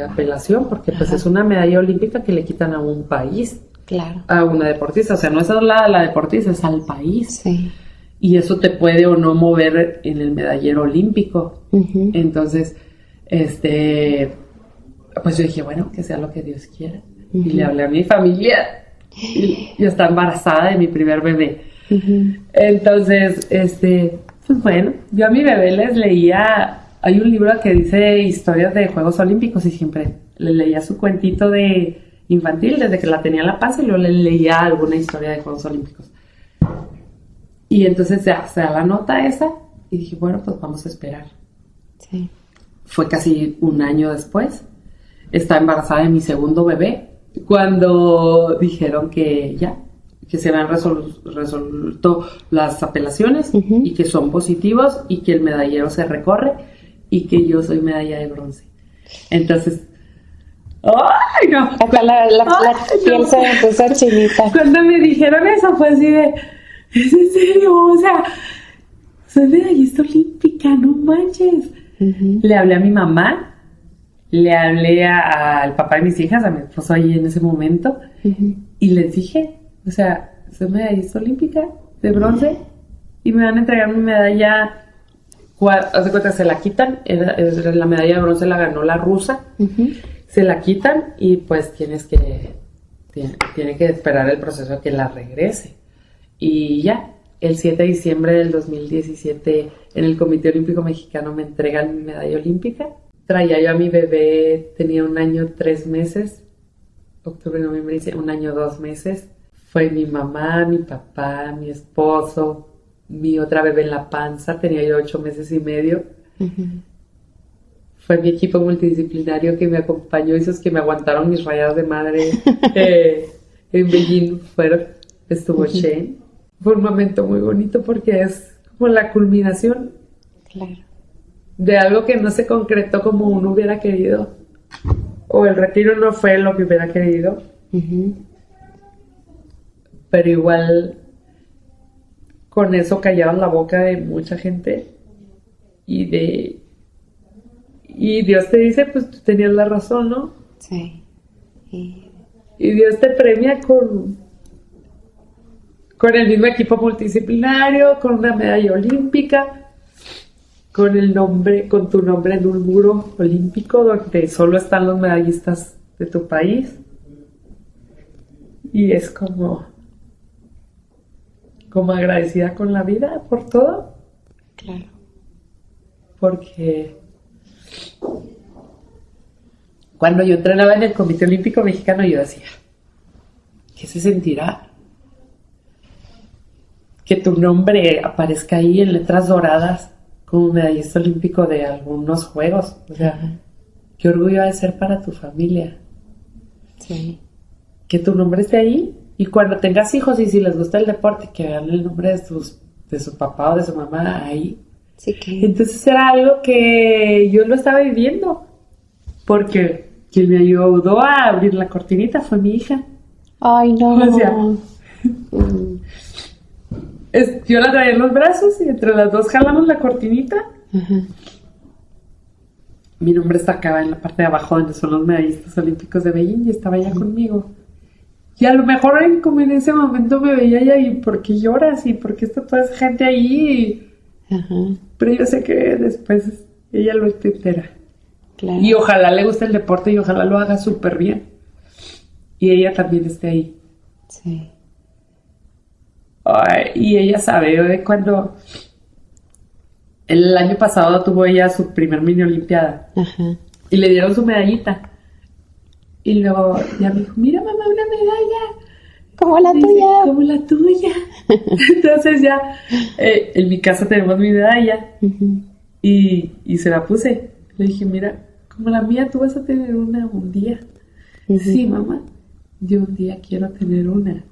apelación, porque pues es una medalla olímpica que le quitan a un país, a una deportista. O sea, no es a la deportista, es al país. Sí. Y eso te puede o no mover en el medallero olímpico. Entonces, pues yo dije, bueno, que sea lo que Dios quiera. Y le hablé a mi familia. Y yo estaba embarazada de mi primer bebé. Entonces, pues bueno, yo a mi bebé les leía. Hay un libro que dice historias de Juegos Olímpicos y siempre le leía su cuentito de infantil desde que la tenía en la panza, y luego le leía alguna historia de Juegos Olímpicos. Y entonces ya se da la nota esa y dije, bueno, pues vamos a esperar. Sí. Fue casi un año después. Estaba embarazada de mi segundo bebé cuando dijeron que ya, que se habían resuelto las apelaciones y que son positivos y que el medallero se recorre y que yo soy medalla de bronce. Entonces, ¡ay, no! Hasta la piel se me puso chinita. Cuando me dijeron eso fue así de, ¿es en serio? O sea, soy medallista olímpica, no manches. Le hablé a mi mamá, le hablé al papá de mis hijas, a mi esposo ahí en ese momento, y les dije, o sea, soy medallista olímpica de bronce y me van a entregar mi medalla. Haz de cuenta, se la quitan, la medalla de bronce la ganó la rusa, se la quitan y pues tiene que esperar el proceso que la regrese. Y ya, el 7 de diciembre del 2017 en el Comité Olímpico Mexicano me entregan mi medalla olímpica. Traía yo a mi bebé, tenía 1 año 3 meses, octubre, noviembre, diciembre, 1 año 2 meses. Fue mi mamá, mi papá, mi esposo, mi otra bebé en la panza, tenía yo 8 meses y medio. Fue mi equipo multidisciplinario que me acompañó, esos que me aguantaron mis rayadas de madre en Beijing. Estuvo Shen. Fue un momento muy bonito porque es como la culminación de algo que no se concretó como uno hubiera querido, o el retiro no fue lo que hubiera querido, pero igual con eso callaban la boca de mucha gente y Dios te dice, pues tú tenías la razón, ¿no? Sí. Y Dios te premia con el mismo equipo multidisciplinario, con una medalla olímpica, con tu nombre en un muro olímpico donde solo están los medallistas de tu país. Y es como agradecida con la vida por todo. Claro. Porque cuando yo entrenaba en el Comité Olímpico Mexicano, yo decía, ¿qué se sentirá? Que tu nombre aparezca ahí en letras doradas como medallista olímpico de algunos juegos. O sea, qué orgullo ha de ser para tu familia. Sí. Que tu nombre esté ahí, y cuando tengas hijos y si les gusta el deporte, que vean el nombre de su papá o de su mamá ahí. Sí, que... Entonces era algo que yo lo estaba viviendo, porque quien me ayudó a abrir la cortinita fue mi hija. Ay, no. O sea, yo la traía en los brazos y entre las dos jalamos la cortinita. Mi nombre está acá en la parte de abajo donde son los medallistas olímpicos de Beijing y estaba ella conmigo. Y a lo mejor como en ese momento me veía ella y ¿por qué lloras? ¿Y por qué está toda esa gente ahí? Pero yo sé que después ella lo entenderá. Claro. Y ojalá le guste el deporte y ojalá lo haga súper bien. Y ella también esté ahí. Sí. Ay, y ella sabe, cuando el año pasado tuvo ella su primer mini olimpiada. Y le dieron su medallita. Y luego ya me dijo, mira mamá, una medalla. Como la tuya. Como la tuya. Entonces ya, en mi casa tenemos mi medalla. Y se la puse. Le dije, mira, como la mía, tú vas a tener una un día. Sí, mamá, yo un día quiero tener una.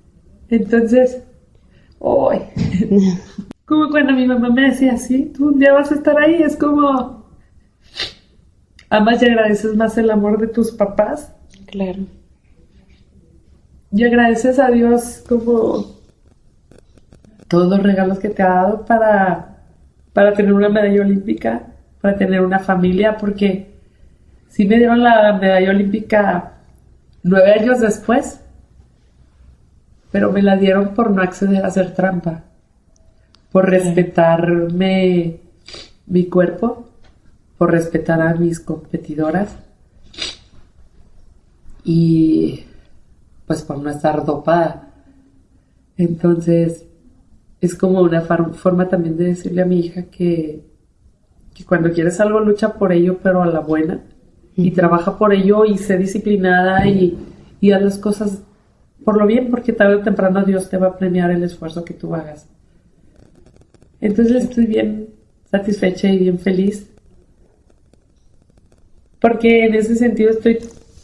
Entonces, hoy, como cuando mi mamá me decía, sí, tú un día vas a estar ahí, es como, amas y agradeces más el amor de tus papás. Claro. Y agradeces a Dios como todos los regalos que te ha dado para tener una medalla olímpica, para tener una familia, porque sí me dieron la medalla olímpica 9 años después, pero me la dieron por no acceder a hacer trampa, por respetarme mi cuerpo, por respetar a mis competidoras y pues por no estar dopada. Entonces es como una forma también de decirle a mi hija que cuando quieres algo lucha por ello, pero a la buena, y trabaja por ello y sé disciplinada y haz las cosas por lo bien, porque tarde o temprano Dios te va a premiar el esfuerzo que tú hagas. Entonces estoy bien satisfecha y bien feliz, porque en ese sentido estoy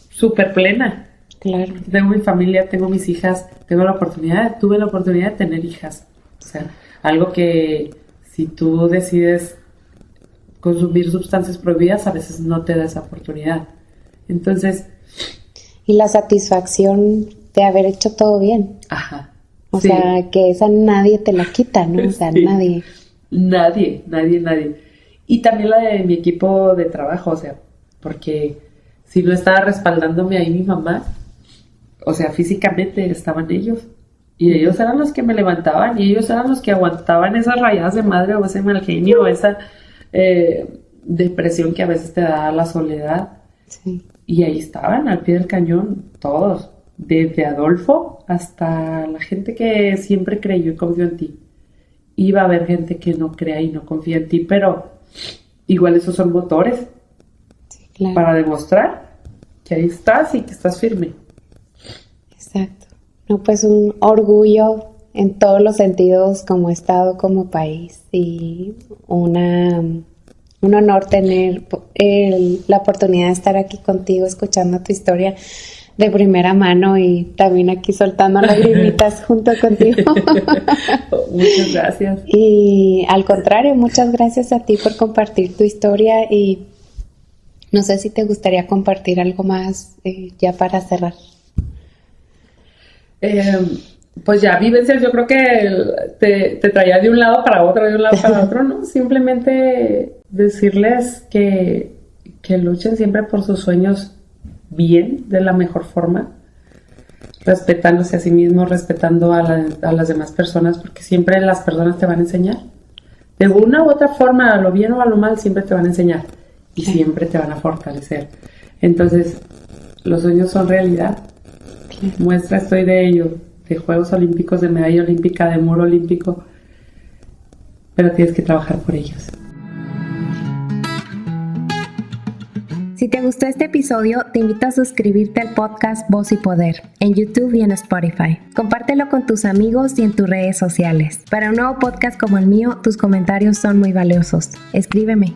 súper plena. Claro. Tengo mi familia, tengo mis hijas, tuve la oportunidad de tener hijas. O sea, algo que si tú decides consumir sustancias prohibidas, a veces no te da esa oportunidad. Entonces... Y la satisfacción de haber hecho todo bien. Ajá. O sea, que esa nadie te la quita, ¿no? O sea, nadie. Nadie. Y también la de mi equipo de trabajo, o sea, porque si no estaba respaldándome ahí mi mamá, o sea, físicamente estaban ellos. Y ellos eran los que me levantaban y ellos eran los que aguantaban esas rayadas de madre o ese mal genio o esa depresión que a veces te da la soledad. Sí. Y ahí estaban, al pie del cañón, todos. Desde Adolfo hasta la gente que siempre creyó y confió en ti. Iba a haber gente que no crea y no confía en ti, pero igual esos son motores, sí, claro, para demostrar que ahí estás y que estás firme. Exacto. No, pues un orgullo en todos los sentidos como Estado, como país, y un honor tener la oportunidad de estar aquí contigo, escuchando tu historia de primera mano y también aquí soltando lagrimitas junto contigo. Muchas gracias. Y al contrario, muchas gracias a ti por compartir tu historia y No sé si te gustaría compartir algo más ya para cerrar. Pues ya, vivencias, yo creo que te traía de un lado para otro, ¿no? Simplemente decirles que luchen siempre por sus sueños bien, de la mejor forma, respetándose a sí mismos, respetando a las demás personas, porque siempre las personas te van a enseñar. De una u otra forma, a lo bien o a lo mal, siempre te van a enseñar y siempre te van a fortalecer. Entonces, los sueños son realidad. Muestra estoy de ello, de Juegos Olímpicos, de medalla olímpica, de muro olímpico, pero tienes que trabajar por ellos. Si te gustó este episodio, te invito a suscribirte al podcast Voz y Poder en YouTube y en Spotify. Compártelo con tus amigos y en tus redes sociales. Para un nuevo podcast como el mío, tus comentarios son muy valiosos. Escríbeme.